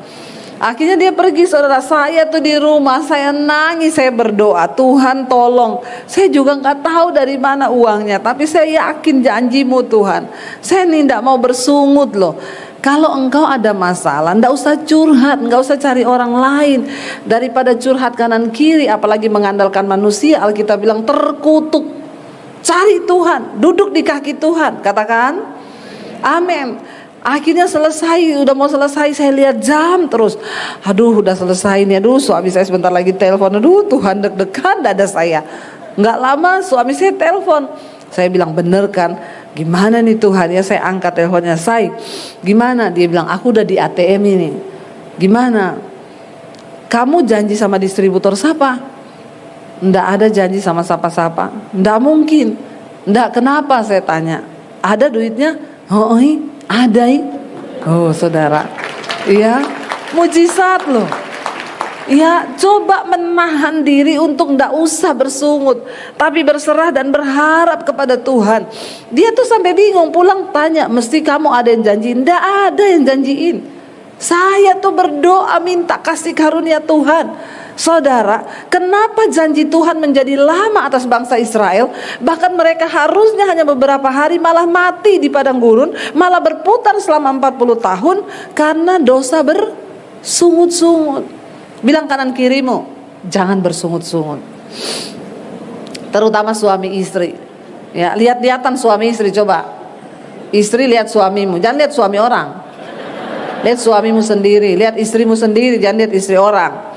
Akhirnya dia pergi, saudara. Saya tuh di rumah, saya nangis, saya berdoa, Tuhan tolong. Saya juga nggak tahu dari mana uangnya, tapi saya yakin janji-Mu Tuhan. Saya ini tidak mau bersungut loh. Kalau engkau ada masalah, nggak usah curhat, nggak usah cari orang lain. Daripada curhat kanan kiri, apalagi mengandalkan manusia, Alkitab bilang terkutuk. Cari Tuhan, duduk di kaki Tuhan, katakan amin. Akhirnya selesai, udah mau selesai, saya lihat jam terus. Aduh udah selesai nih, aduh suami saya sebentar lagi telepon. Aduh Tuhan, deg-degan dada saya. Nggak lama suami saya telepon. Saya bilang, bener kan? Gimana nih Tuhan? Ya saya angkat teleponnya, saya gimana? Dia bilang, aku udah di ATM ini. Gimana? Kamu janji sama distributor siapa? Nggak ada janji sama siapa-siapa. Nggak mungkin. Nggak, kenapa? Saya tanya. Ada duitnya? Oh ada. Oh saudara, iya, mujizat loh. Ya, coba menahan diri untuk ndak usah bersungut, tapi berserah dan berharap kepada Tuhan. Dia tuh sampai bingung, pulang tanya, mesti kamu ada yang janjiin? Ndak ada yang janjiin. Saya tuh berdoa minta kasih karunia Tuhan. Saudara, kenapa janji Tuhan menjadi lama atas bangsa Israel? Bahkan mereka harusnya hanya beberapa hari, malah mati di padang gurun, malah berputar selama 40 tahun karena dosa bersungut-sungut. Bilang kanan kirimu, jangan bersungut-sungut. Terutama suami istri. Ya, lihat-lihatan suami istri, coba. Istri lihat suamimu, jangan lihat suami orang. Lihat suamimu sendiri, lihat istrimu sendiri, jangan lihat istri orang.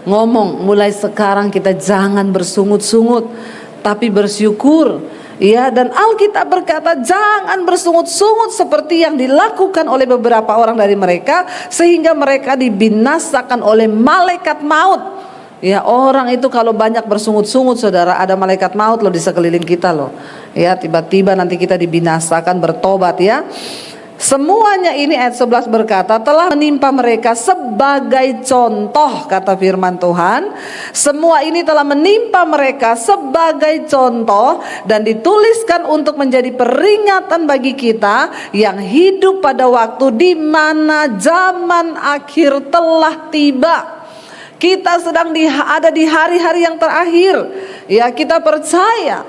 Ngomong, mulai sekarang kita jangan bersungut-sungut, tapi bersyukur. Ya, dan Alkitab berkata jangan bersungut-sungut seperti yang dilakukan oleh beberapa orang dari mereka, sehingga mereka dibinasakan oleh malaikat maut. Ya, orang itu kalau banyak bersungut-sungut, saudara, ada malaikat maut loh di sekeliling kita loh. Ya, tiba-tiba nanti kita dibinasakan, bertobat ya. Semuanya ini ayat 11 berkata telah menimpa mereka sebagai contoh, kata firman Tuhan. Semua ini telah menimpa mereka sebagai contoh dan dituliskan untuk menjadi peringatan bagi kita yang hidup pada waktu di mana zaman akhir telah tiba. Kita sedang ada di hari-hari yang terakhir. Ya, kita percaya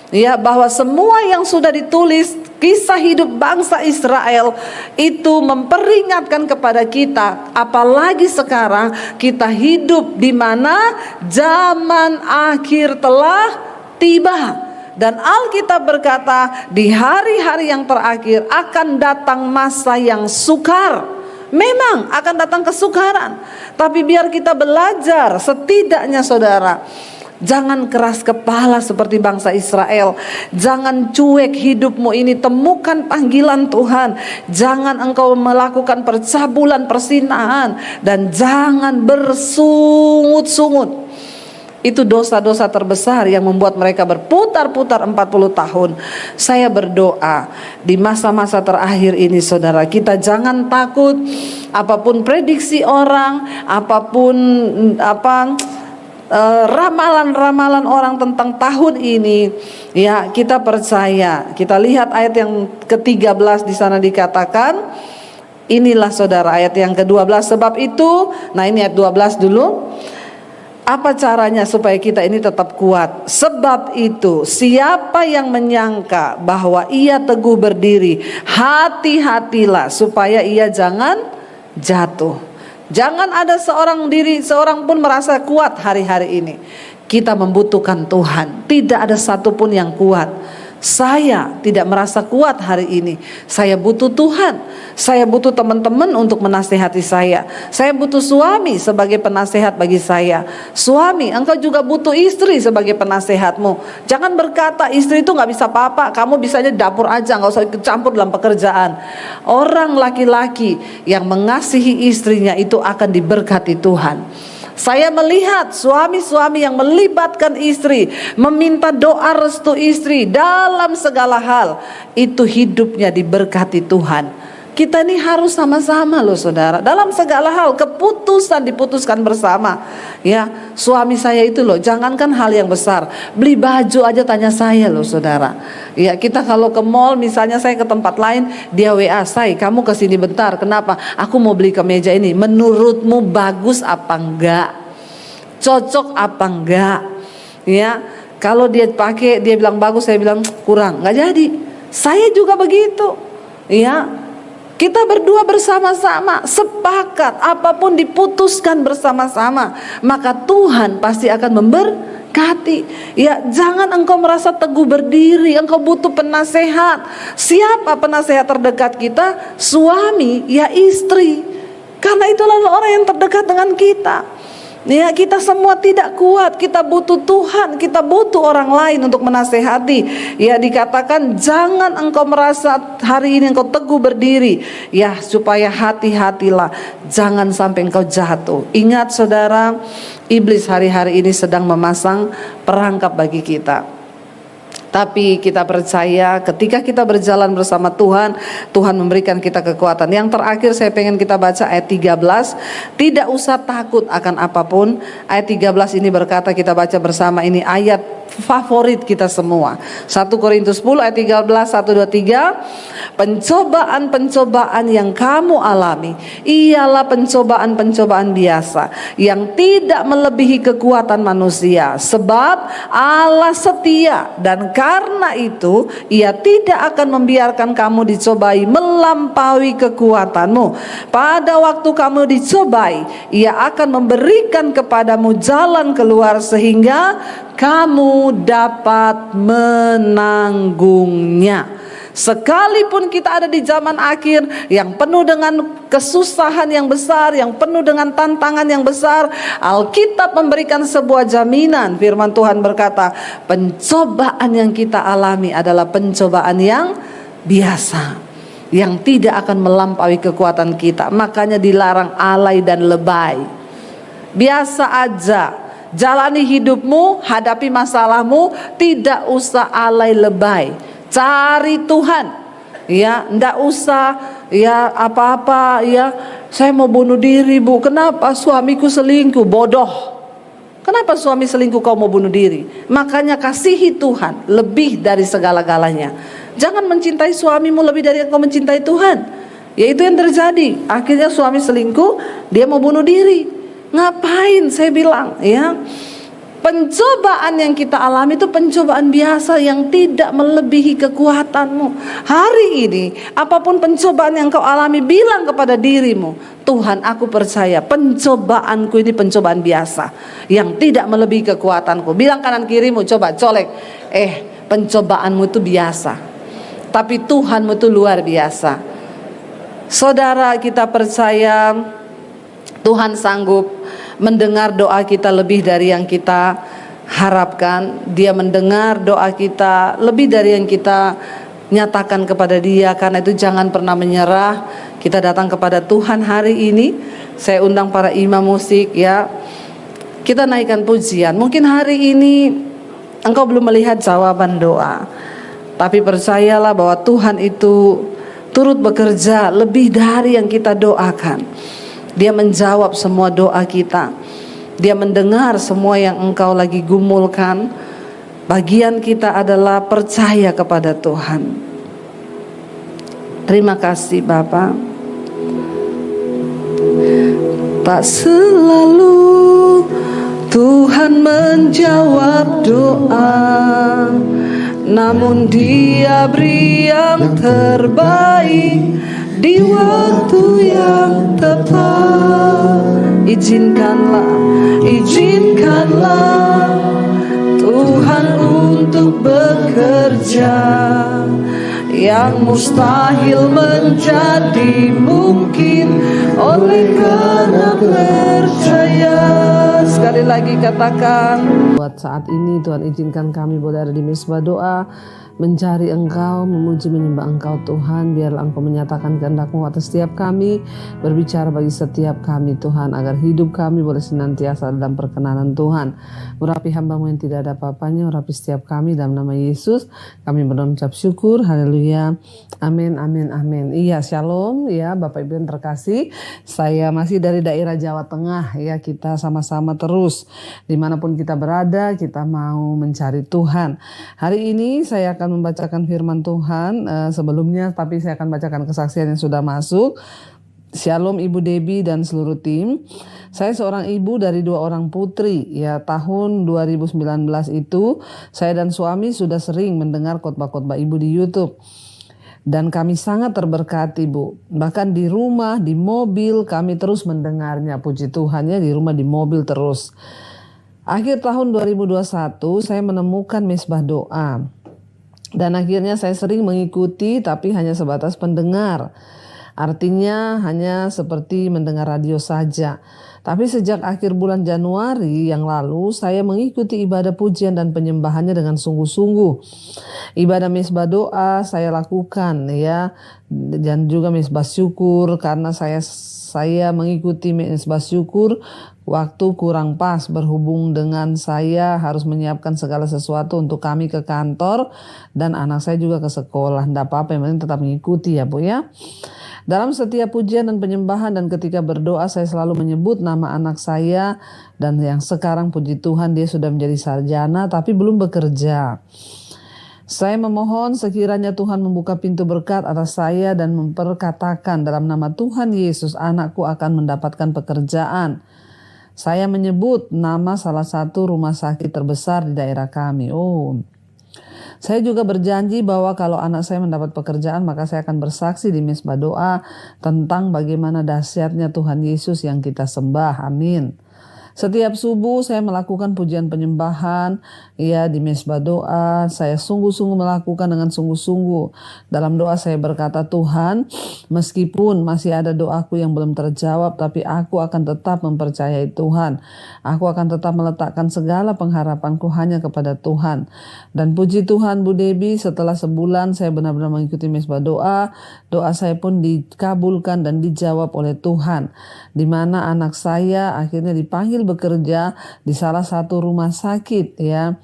ya bahwa semua yang sudah ditulis kisah hidup bangsa Israel itu memperingatkan kepada kita, apalagi sekarang kita hidup di mana zaman akhir telah tiba. Dan Alkitab berkata di hari-hari yang terakhir akan datang masa yang sukar. Memang akan datang kesukaran, tapi biar kita belajar setidaknya, saudara, jangan keras kepala seperti bangsa Israel. Jangan cuek hidupmu ini, temukan panggilan Tuhan. Jangan engkau melakukan percabulan, persinahan, dan jangan bersungut-sungut. Itu dosa-dosa terbesar yang membuat mereka berputar-putar 40 tahun. Saya berdoa di masa-masa terakhir ini saudara, kita jangan takut apapun prediksi orang, apapun ramalan-ramalan orang tentang tahun ini. Ya, kita percaya. Kita lihat ayat yang ke-13 di sana dikatakan, inilah saudara ayat yang ke-12. Sebab itu, nah ini ayat 12 dulu. Apa caranya supaya kita ini tetap kuat? Sebab itu, siapa yang menyangka bahwa ia teguh berdiri, hati-hatilah supaya ia jangan jatuh. Jangan ada seorang pun merasa kuat hari-hari ini. Kita membutuhkan Tuhan. Tidak ada satupun yang kuat. Saya tidak merasa kuat hari ini. Saya butuh Tuhan. Saya butuh teman-teman untuk menasehati saya. Saya butuh suami sebagai penasehat bagi saya. Suami, engkau juga butuh istri sebagai penasehatmu. Jangan berkata istri itu gak bisa apa-apa, kamu bisanya dapur aja, gak usah ikut campur dalam pekerjaan. Orang laki-laki yang mengasihi istrinya itu akan diberkati Tuhan. Saya melihat suami-suami yang melibatkan istri, meminta doa restu istri dalam segala hal, itu hidupnya diberkati Tuhan. Kita ini harus sama-sama loh saudara, dalam segala hal keputusan diputuskan bersama. Ya, suami saya itu loh, jangankan hal yang besar, beli baju aja tanya saya loh saudara. Ya, kita kalau ke mall misalnya, saya ke tempat lain, dia WA saya, kamu kesini bentar, kenapa? Aku mau beli kemeja ini, menurutmu bagus apa enggak? Cocok apa enggak? Ya, kalau dia pakai dia bilang bagus, saya bilang kurang, nggak jadi. Saya juga begitu. Ya, kita berdua bersama-sama sepakat, apapun diputuskan bersama-sama, maka Tuhan pasti akan memberkati. Ya, jangan engkau merasa teguh berdiri, engkau butuh penasehat. Siapa penasehat terdekat kita? Suami, ya istri. Karena itulah orang yang terdekat dengan kita. Ya, kita semua tidak kuat, kita butuh Tuhan, kita butuh orang lain untuk menasehati. Ya, dikatakan jangan engkau merasa hari ini engkau teguh berdiri. Ya, supaya hati-hatilah, jangan sampai engkau jatuh. Ingat saudara, iblis hari-hari ini sedang memasang perangkap bagi kita. Tapi kita percaya ketika kita berjalan bersama Tuhan, Tuhan memberikan kita kekuatan. Yang terakhir saya pengen kita baca ayat 13. Tidak usah takut akan apapun. Ayat 13 ini berkata, kita baca bersama, ini ayat favorit kita semua. 1 Korintus 10 ayat 13, 1, 2, 3. Pencobaan-pencobaan yang kamu alami ialah pencobaan-pencobaan biasa yang tidak melebihi kekuatan manusia. Sebab Allah setia, dan karena itu Ia tidak akan membiarkan kamu dicobai melampaui kekuatanmu. Pada waktu kamu dicobai, Ia akan memberikan kepadamu jalan keluar sehingga kamu dapat menanggungnya. Sekalipun kita ada di zaman akhir yang penuh dengan kesusahan yang besar, yang penuh dengan tantangan yang besar, Alkitab memberikan sebuah jaminan. Firman Tuhan berkata, pencobaan yang kita alami adalah pencobaan yang biasa, yang tidak akan melampaui kekuatan kita. Makanya dilarang alay dan lebay. Biasa aja jalani hidupmu, hadapi masalahmu, tidak usah alay lebay. Cari Tuhan. Ya, ndak usah ya apa-apa ya, saya mau bunuh diri Bu, kenapa? Suamiku selingkuh. Bodoh. Kenapa suami selingkuh kau mau bunuh diri? Makanya kasihi Tuhan lebih dari segala-galanya. Jangan mencintai suamimu lebih dari engkau mencintai Tuhan. Ya, itu yang terjadi. Akhirnya suami selingkuh, dia mau bunuh diri. Ngapain? Saya bilang ya, pencobaan yang kita alami itu pencobaan biasa yang tidak melebihi kekuatanmu. Hari ini apapun pencobaan yang kau alami, bilang kepada dirimu, Tuhan, aku percaya pencobaanku ini pencobaan biasa yang tidak melebihi kekuatanku. Bilang kanan kirimu, coba colek, pencobaanmu itu biasa, tapi Tuhanmu itu luar biasa. Saudara, kita percaya Tuhan sanggup mendengar doa kita lebih dari yang kita harapkan. Dia mendengar doa kita lebih dari yang kita nyatakan kepada Dia. Karena itu jangan pernah menyerah. Kita datang kepada Tuhan hari ini. Saya undang para imam musik ya. Kita naikkan pujian. Mungkin hari ini engkau belum melihat jawaban doa, tapi percayalah bahwa Tuhan itu turut bekerja lebih dari yang kita doakan. Dia menjawab semua doa kita. Dia mendengar semua yang engkau lagi gumulkan. Bagian kita adalah percaya kepada Tuhan. Terima kasih Bapa. Tak selalu Tuhan menjawab doa, namun Dia beri yang terbaik di waktu yang tepat. Izinkanlah Tuhan untuk bekerja, yang mustahil menjadi mungkin oleh karena percaya. Sekali lagi katakan, buat saat ini Tuhan izinkan kami boleh ada di mezbah doa, mencari Engkau, memuji menyembah Engkau Tuhan. Biarlah Engkau menyatakan kehendak-Mu atas setiap kami, berbicara bagi setiap kami Tuhan, agar hidup kami boleh senantiasa dalam perkenanan Tuhan. Urapi hamba-Mu yang tidak ada apa-apanya, urapi setiap kami dalam nama Yesus. Kami berucap syukur, haleluya, amin, amin, amin. Iya, shalom ya Bapak Ibu yang terkasih. Saya masih dari daerah Jawa Tengah ya, kita sama-sama terus dimanapun kita berada, kita mau mencari Tuhan. Hari ini saya akan membacakan firman Tuhan sebelumnya, tapi saya akan bacakan kesaksian yang sudah masuk. Shalom Ibu Debbie dan seluruh tim. Saya seorang ibu dari 2 orang putri. Ya, tahun 2019 itu saya dan suami sudah sering mendengar khotbah-khotbah Ibu di YouTube. Dan kami sangat terberkati Bu. Bahkan di rumah, di mobil kami terus mendengarnya. Puji Tuhan ya, di rumah, di mobil terus. Akhir tahun 2021 saya menemukan mezbah doa. Dan akhirnya saya sering mengikuti, tapi hanya sebatas pendengar. Artinya hanya seperti mendengar radio saja. Tapi sejak akhir bulan Januari yang lalu, saya mengikuti ibadah pujian dan penyembahannya dengan sungguh-sungguh. Ibadah mezbah doa saya lakukan ya, dan juga mezbah syukur, karena saya mengikuti mezbah syukur waktu kurang pas, berhubung dengan saya harus menyiapkan segala sesuatu untuk kami ke kantor dan anak saya juga ke sekolah. Tidak apa-apa, yang penting tetap mengikuti ya Bu ya. Dalam setiap pujian dan penyembahan dan ketika berdoa saya selalu menyebut nama anak saya, dan yang sekarang puji Tuhan dia sudah menjadi sarjana tapi belum bekerja. Saya memohon sekiranya Tuhan membuka pintu berkat atas saya dan memperkatakan dalam nama Tuhan Yesus anakku akan mendapatkan pekerjaan. Saya menyebut nama salah satu rumah sakit terbesar di daerah kami. Saya juga berjanji bahwa kalau anak saya mendapat pekerjaan, maka saya akan bersaksi di mezbah doa tentang bagaimana dahsyatnya Tuhan Yesus yang kita sembah. Amin. Setiap subuh saya melakukan pujian penyembahan ya di mezbah doa. Saya sungguh-sungguh melakukan dengan sungguh-sungguh. Dalam doa saya berkata, Tuhan, meskipun masih ada doaku yang belum terjawab, tapi aku akan tetap mempercayai Tuhan. Aku akan tetap meletakkan segala pengharapanku hanya kepada Tuhan. Dan puji Tuhan Bu Debbie, setelah sebulan saya benar-benar mengikuti mezbah doa. Doa saya pun dikabulkan dan dijawab oleh Tuhan. Di mana anak saya akhirnya dipanggil bekerja di salah satu rumah sakit ya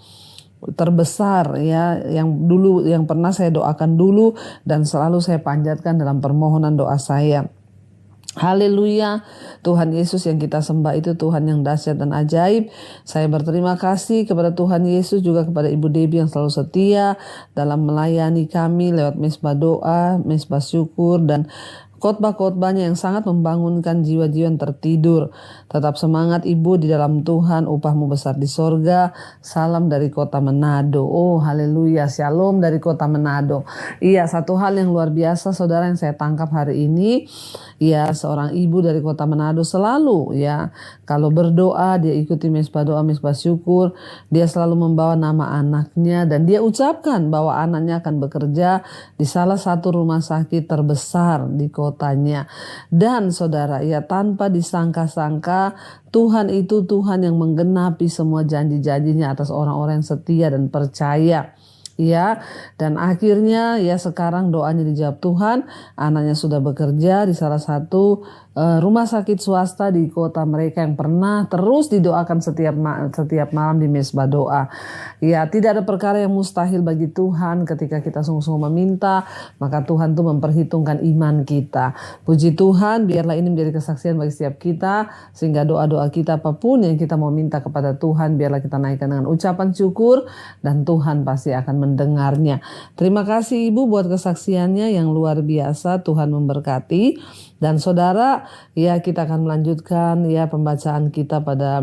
terbesar ya, yang pernah saya doakan dulu dan selalu saya panjatkan dalam permohonan doa saya. Haleluya, Tuhan Yesus yang kita sembah itu Tuhan yang dahsyat dan ajaib. Saya berterima kasih kepada Tuhan Yesus, juga kepada Ibu Debbie yang selalu setia dalam melayani kami lewat mezbah doa, mezbah syukur, dan khotbah-khotbahnya yang sangat membangunkan jiwa-jiwa yang tertidur. Tetap semangat Ibu di dalam Tuhan, upahmu besar di sorga. Salam dari kota Manado. Haleluya, shalom dari kota Manado. Iya, satu hal yang luar biasa saudara yang saya tangkap hari ini, ya seorang ibu dari kota Manado selalu ya, kalau berdoa dia ikuti mezbah doa, mezbah syukur, dia selalu membawa nama anaknya dan dia ucapkan bahwa anaknya akan bekerja di salah satu rumah sakit terbesar di kotanya. Dan saudara, ya tanpa disangka-sangka Tuhan itu Tuhan yang menggenapi semua janji-janjinya atas orang-orang yang setia dan percaya. Ya, dan akhirnya ya sekarang doanya dijawab Tuhan. Anaknya sudah bekerja di salah satu rumah sakit swasta di kota mereka yang pernah terus didoakan setiap malam di mesbah doa. Ya, tidak ada perkara yang mustahil bagi Tuhan ketika kita sungguh-sungguh meminta, maka Tuhan tuh memperhitungkan iman kita. Puji Tuhan, biarlah ini menjadi kesaksian bagi setiap kita, sehingga doa-doa kita apapun yang kita mau minta kepada Tuhan, biarlah kita naikkan dengan ucapan syukur, dan Tuhan pasti akan mendengarnya. Terima kasih Ibu buat kesaksiannya yang luar biasa. Tuhan memberkati. Dan saudara, ya kita akan melanjutkan ya pembacaan kita pada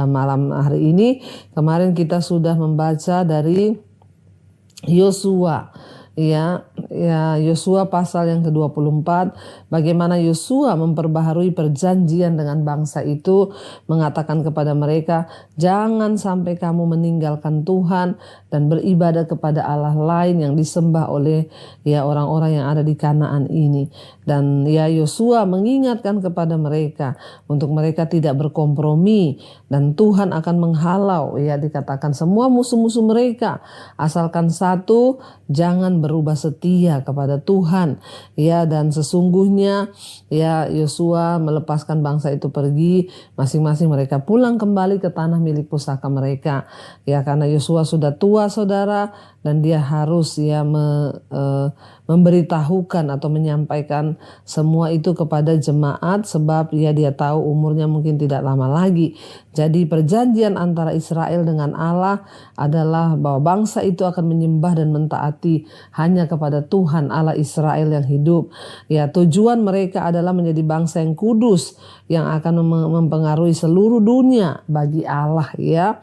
malam hari ini. Kemarin kita sudah membaca dari Yosua. Ya Yosua pasal yang ke-24, bagaimana Yosua memperbaharui perjanjian dengan bangsa itu, mengatakan kepada mereka, jangan sampai kamu meninggalkan Tuhan dan beribadah kepada Allah lain yang disembah oleh ya orang-orang yang ada di Kanaan ini. Dan ya Yosua mengingatkan kepada mereka untuk mereka tidak berkompromi, dan Tuhan akan menghalau ya dikatakan semua musuh-musuh mereka, asalkan satu, jangan berubah setia kepada Tuhan. Ya, dan sesungguhnya ya Yosua melepaskan bangsa itu pergi, masing-masing mereka pulang kembali ke tanah milik pusaka mereka. Ya, karena Yosua sudah tua saudara, dan dia harus ya memberitahukan atau menyampaikan semua itu kepada jemaat, sebab ya dia tahu umurnya mungkin tidak lama lagi. Jadi perjanjian antara Israel dengan Allah adalah bahwa bangsa itu akan menyembah dan mentaati hanya kepada Tuhan Allah Israel yang hidup. Ya, tujuan mereka adalah menjadi bangsa yang kudus yang akan mempengaruhi seluruh dunia bagi Allah ya.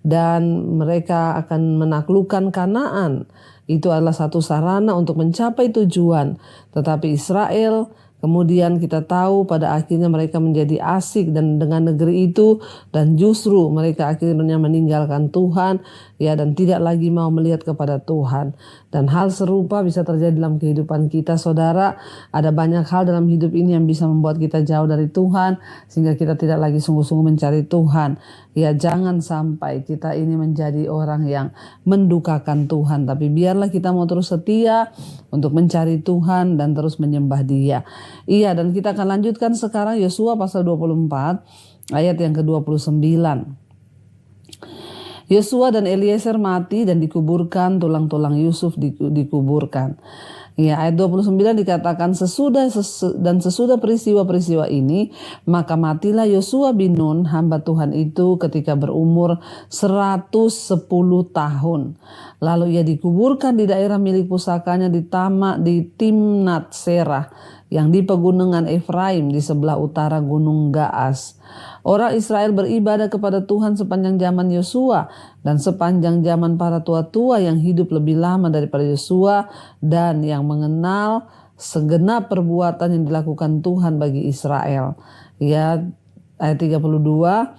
Dan mereka akan menaklukkan Kanaan. Itu adalah satu sarana untuk mencapai tujuan. Tetapi Israel kemudian kita tahu pada akhirnya mereka menjadi asik dengan negeri itu, dan justru mereka akhirnya meninggalkan Tuhan ya, dan tidak lagi mau melihat kepada Tuhan. Dan hal serupa bisa terjadi dalam kehidupan kita saudara. Ada banyak hal dalam hidup ini yang bisa membuat kita jauh dari Tuhan, sehingga kita tidak lagi sungguh-sungguh mencari Tuhan. Ya, jangan sampai kita ini menjadi orang yang mendukakan Tuhan, tapi biarlah kita mau terus setia untuk mencari Tuhan dan terus menyembah Dia. Iya, dan kita akan lanjutkan sekarang Yosua pasal 24 ayat yang ke-29. Yosua dan Eliezer mati dan dikuburkan, tulang-tulang Yusuf dikuburkan. Ya, ayat 29 dikatakan sesudah peristiwa-peristiwa ini, maka matilah Yosua bin Nun hamba Tuhan itu ketika berumur 110 tahun. Lalu ia dikuburkan di daerah milik pusakanya di Timnat Serah yang di pegunungan Efraim di sebelah utara gunung Gaas. Orang Israel beribadah kepada Tuhan sepanjang zaman Yosua dan sepanjang zaman para tua-tua yang hidup lebih lama daripada Yosua dan yang mengenal segenap perbuatan yang dilakukan Tuhan bagi Israel. Ya, ayat 32,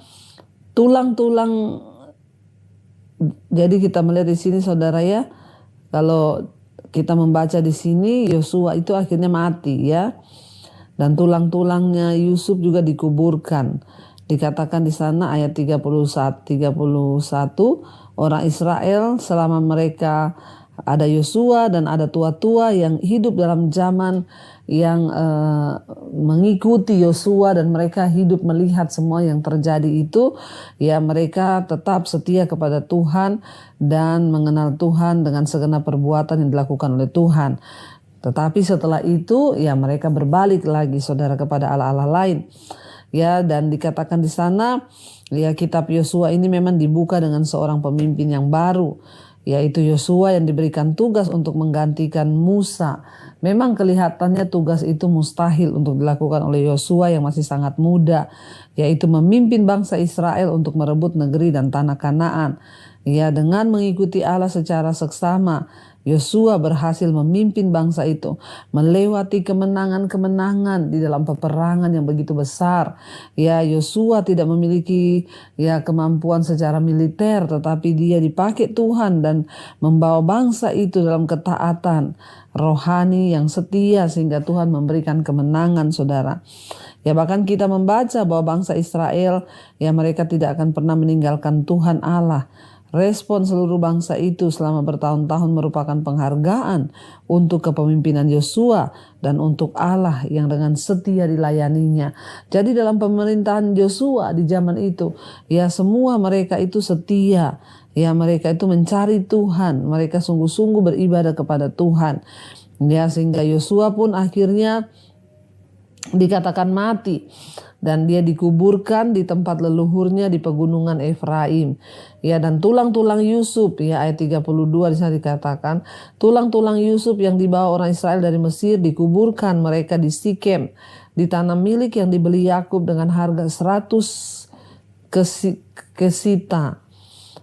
tulang-tulang. Jadi kita melihat di sini saudara ya, kalau kita membaca di sini Yosua itu akhirnya mati ya. Dan tulang-tulangnya Yusuf juga dikuburkan. Dikatakan di sana ayat 31 orang Israel selama mereka ada Yosua dan ada tua-tua yang hidup dalam zaman yang mengikuti Yosua, dan mereka hidup melihat semua yang terjadi itu, ya mereka tetap setia kepada Tuhan dan mengenal Tuhan dengan segenap perbuatan yang dilakukan oleh Tuhan. Tetapi setelah itu ya mereka berbalik lagi saudara kepada Allah-Allah lain. Ya, dan dikatakan di sana ya kitab Yosua ini memang dibuka dengan seorang pemimpin yang baru, yaitu Yosua yang diberikan tugas untuk menggantikan Musa. Memang kelihatannya tugas itu mustahil untuk dilakukan oleh Yosua yang masih sangat muda, yaitu memimpin bangsa Israel untuk merebut negeri dan tanah Kanaan. Ya, dengan mengikuti Allah secara seksama, Yosua berhasil memimpin bangsa itu melewati kemenangan-kemenangan di dalam peperangan yang begitu besar. Ya, Yosua tidak memiliki ya kemampuan secara militer, tetapi dia dipakai Tuhan dan membawa bangsa itu dalam ketaatan rohani yang setia sehingga Tuhan memberikan kemenangan saudara. Ya, bahkan kita membaca bahwa bangsa Israel ya mereka tidak akan pernah meninggalkan Tuhan Allah. Respon seluruh bangsa itu selama bertahun-tahun merupakan penghargaan untuk kepemimpinan Yosua dan untuk Allah yang dengan setia dilayaninya. Jadi dalam pemerintahan Yosua di zaman itu, ya semua mereka itu setia. Ya mereka itu mencari Tuhan, mereka sungguh-sungguh beribadah kepada Tuhan. Ya sehingga Yosua pun akhirnya dikatakan mati dan dia dikuburkan di tempat leluhurnya di pegunungan Efraim. Ya dan tulang-tulang Yusuf, ya ayat 32 di sana dikatakan, tulang-tulang Yusuf yang dibawa orang Israel dari Mesir dikuburkan mereka di Sikem, di tanah milik yang dibeli Yakub dengan harga 100 kesita.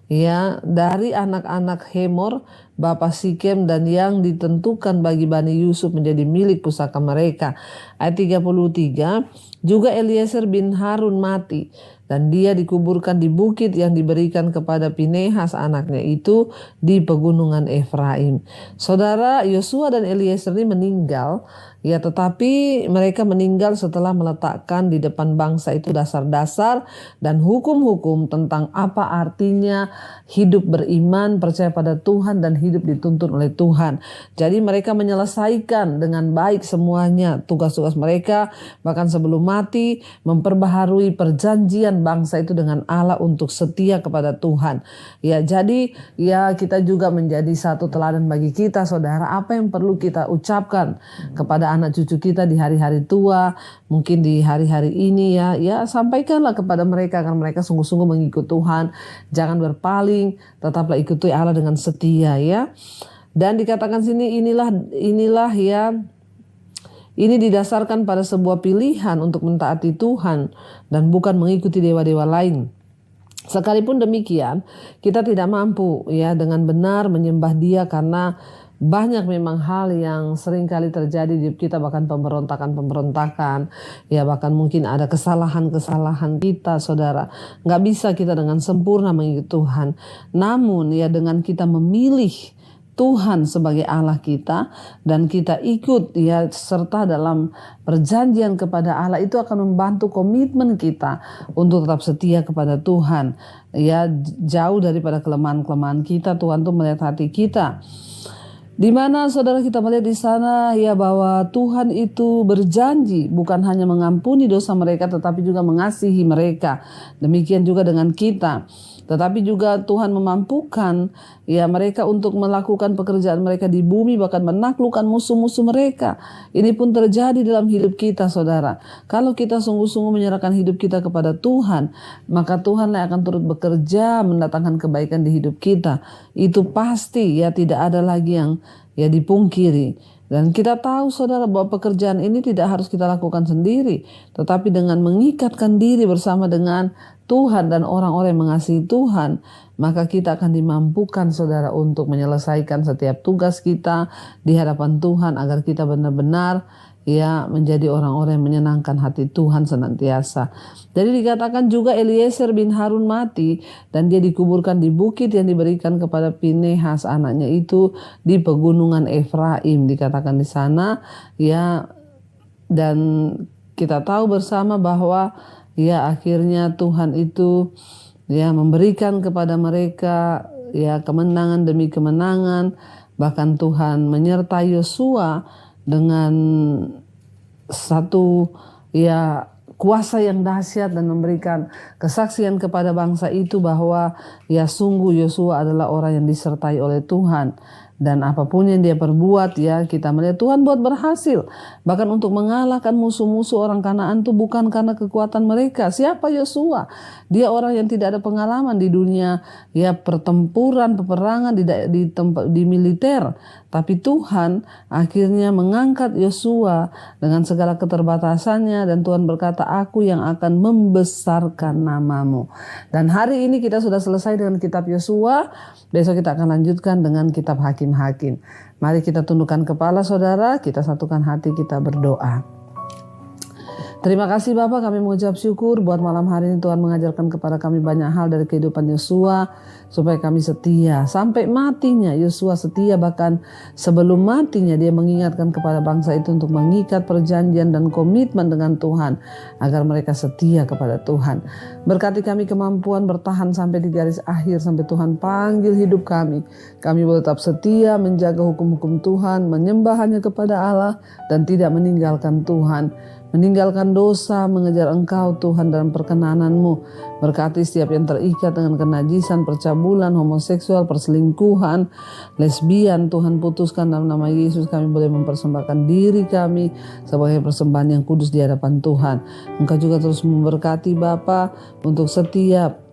Ya, dari anak-anak Hemor, bapa Sikem, dan yang ditentukan bagi Bani Yusuf menjadi milik pusaka mereka. Ayat 33, juga Eliezer bin Harun mati, dan dia dikuburkan di bukit yang diberikan kepada Pinehas anaknya itu di pegunungan Efraim. Saudara, Yosua dan Eliezer ini meninggal, ya tetapi mereka meninggal setelah meletakkan di depan bangsa itu dasar-dasar dan hukum-hukum tentang apa artinya hidup beriman, percaya pada Tuhan dan hidup dituntun oleh Tuhan. Jadi mereka menyelesaikan dengan baik semuanya tugas-tugas mereka, bahkan sebelum mati memperbaharui perjanjian bangsa itu dengan Allah untuk setia kepada Tuhan. Ya, jadi ya kita juga menjadi satu teladan bagi kita, saudara. Apa yang perlu kita ucapkan kepada anak cucu kita di hari-hari tua, mungkin di hari-hari ini ya sampaikanlah kepada mereka agar mereka sungguh-sungguh mengikut Tuhan, jangan berpaling, tetaplah ikuti Allah dengan setia ya. Dan dikatakan sini inilah ya, ini didasarkan pada sebuah pilihan untuk mentaati Tuhan dan bukan mengikuti dewa-dewa lain. Sekalipun demikian, kita tidak mampu ya dengan benar menyembah Dia karena banyak memang hal yang sering kali terjadi di hidup kita, bahkan pemberontakan, ya bahkan mungkin ada kesalahan-kesalahan kita, saudara. Nggak bisa kita dengan sempurna mengikuti Tuhan. Namun ya dengan kita memilih Tuhan sebagai Allah kita dan kita ikut ya serta dalam perjanjian kepada Allah, itu akan membantu komitmen kita untuk tetap setia kepada Tuhan. Ya jauh daripada kelemahan-kelemahan kita, Tuhan tuh melihat hati kita. Di mana saudara kita melihat di sana ya bahwa Tuhan itu berjanji bukan hanya mengampuni dosa mereka tetapi juga mengasihi mereka. Demikian juga dengan kita. Tetapi juga Tuhan memampukan ya mereka untuk melakukan pekerjaan mereka di bumi, bahkan menaklukkan musuh-musuh mereka. Ini pun terjadi dalam hidup kita, saudara. Kalau kita sungguh-sungguh menyerahkan hidup kita kepada Tuhan, maka Tuhanlah akan turut bekerja mendatangkan kebaikan di hidup kita. Itu pasti ya, tidak ada lagi yang ya dipungkiri. Dan kita tahu saudara bahwa pekerjaan ini tidak harus kita lakukan sendiri, tetapi dengan mengikatkan diri bersama dengan Tuhan dan orang-orang yang mengasihi Tuhan, maka kita akan dimampukan saudara untuk menyelesaikan setiap tugas kita di hadapan Tuhan agar kita benar-benar ya menjadi orang-orang yang menyenangkan hati Tuhan senantiasa. Jadi dikatakan juga Eliezer bin Harun mati dan dia dikuburkan di bukit yang diberikan kepada Pinehas anaknya itu di pegunungan Efraim, dikatakan di sana ya. Dan kita tahu bersama bahwa ya akhirnya Tuhan itu ya memberikan kepada mereka ya kemenangan demi kemenangan. Bahkan Tuhan menyertai Yosua dengan satu ya kuasa yang dahsyat dan memberikan kesaksian kepada bangsa itu bahwa ya sungguh Yosua adalah orang yang disertai oleh Tuhan. Dan apapun yang dia perbuat ya kita melihat Tuhan buat berhasil. Bahkan untuk mengalahkan musuh-musuh orang Kanaan itu bukan karena kekuatan mereka. Siapa Yosua? Dia orang yang tidak ada pengalaman di dunia ya pertempuran, peperangan di militer. Tapi Tuhan akhirnya mengangkat Yosua dengan segala keterbatasannya dan Tuhan berkata, aku yang akan membesarkan namamu. Dan hari ini kita sudah selesai dengan kitab Yosua. Besok kita akan lanjutkan dengan kitab Hakim-Hakim. Mari kita tundukkan kepala saudara, kita satukan hati, kita berdoa. Terima kasih Bapak, kami mengucap syukur buat malam hari ini Tuhan mengajarkan kepada kami banyak hal dari kehidupan Yosua. supaya kami setia sampai matinya. Yosua setia, bahkan sebelum matinya dia mengingatkan kepada bangsa itu untuk mengikat perjanjian dan komitmen dengan Tuhan agar mereka setia kepada Tuhan. Berkati kami kemampuan bertahan sampai di garis akhir, sampai Tuhan panggil hidup kami. Kami boleh tetap setia menjaga hukum-hukum Tuhan, menyembah hanya kepada Allah dan tidak meninggalkan Tuhan, meninggalkan dosa, mengejar Engkau Tuhan dalam perkenanan-Mu. Berkati setiap yang terikat dengan kenajisan, percabulan, homoseksual, perselingkuhan, lesbian, Tuhan putuskan dalam nama Yesus. Kami boleh mempersembahkan diri kami sebagai persembahan yang kudus di hadapan Tuhan. Engkau juga terus memberkati Bapa untuk setiap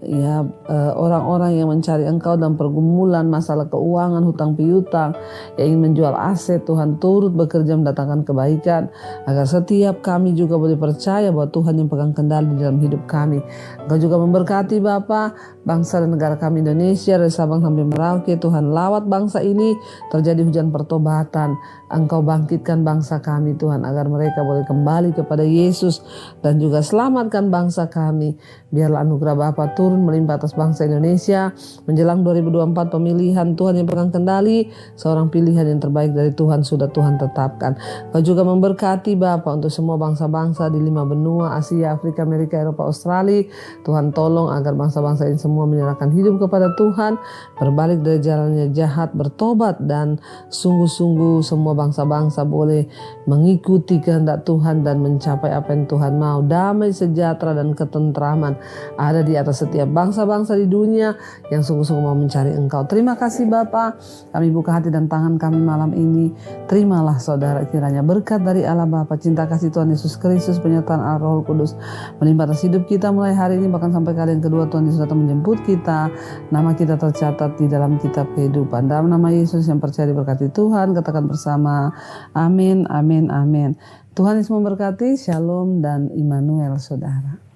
orang-orang yang mencari Engkau dalam pergumulan, masalah keuangan, hutang piutang, yang ingin menjual aset. Tuhan turut bekerja mendatangkan kebaikan agar setiap kami juga boleh percaya bahwa Tuhan yang pegang kendali dalam hidup kami. Engkau juga memberkati Bapa bangsa dan negara kami Indonesia dari Sabang sampai Merauke. Tuhan lawat bangsa ini, terjadi hujan pertobatan. Engkau bangkitkan bangsa kami Tuhan agar mereka boleh kembali kepada Yesus, dan juga selamatkan bangsa kami. Biarlah anugerah Bapa turun melimpah atas bangsa Indonesia menjelang 2024 pemilihan. Tuhan yang pegang kendali, seorang pilihan yang terbaik dari Tuhan sudah Tuhan tetapkan. Kau juga memberkati Bapa untuk semua bangsa-bangsa di 5 benua, Asia, Afrika, Amerika, Eropa, Australia. Tuhan tolong agar bangsa-bangsa ini semua menyerahkan hidup kepada Tuhan, berbalik dari jalannya jahat, bertobat, dan sungguh-sungguh semua bangsa-bangsa boleh mengikuti kehendak Tuhan dan mencapai apa yang Tuhan mau. Damai, sejahtera, dan ketentraman ada di atas setiap bangsa-bangsa di dunia yang sungguh-sungguh mau mencari Engkau. Terima kasih Bapa, kami buka hati dan tangan kami malam ini. Terimalah saudara, kiranya berkat dari Allah Bapa, cinta kasih Tuhan Yesus Kristus, penyertaan Allah Roh Kudus melimpah atas hidup kita mulai hari ini bahkan sampai kali yang kedua Tuhan Yesus datang menjemput kita. Nama kita tercatat di dalam kitab kehidupan. Dalam nama Yesus yang percaya diberkati Tuhan, katakan bersama amin, amin, amin. Tuhan Yesus memberkati. Shalom dan Immanuel saudara.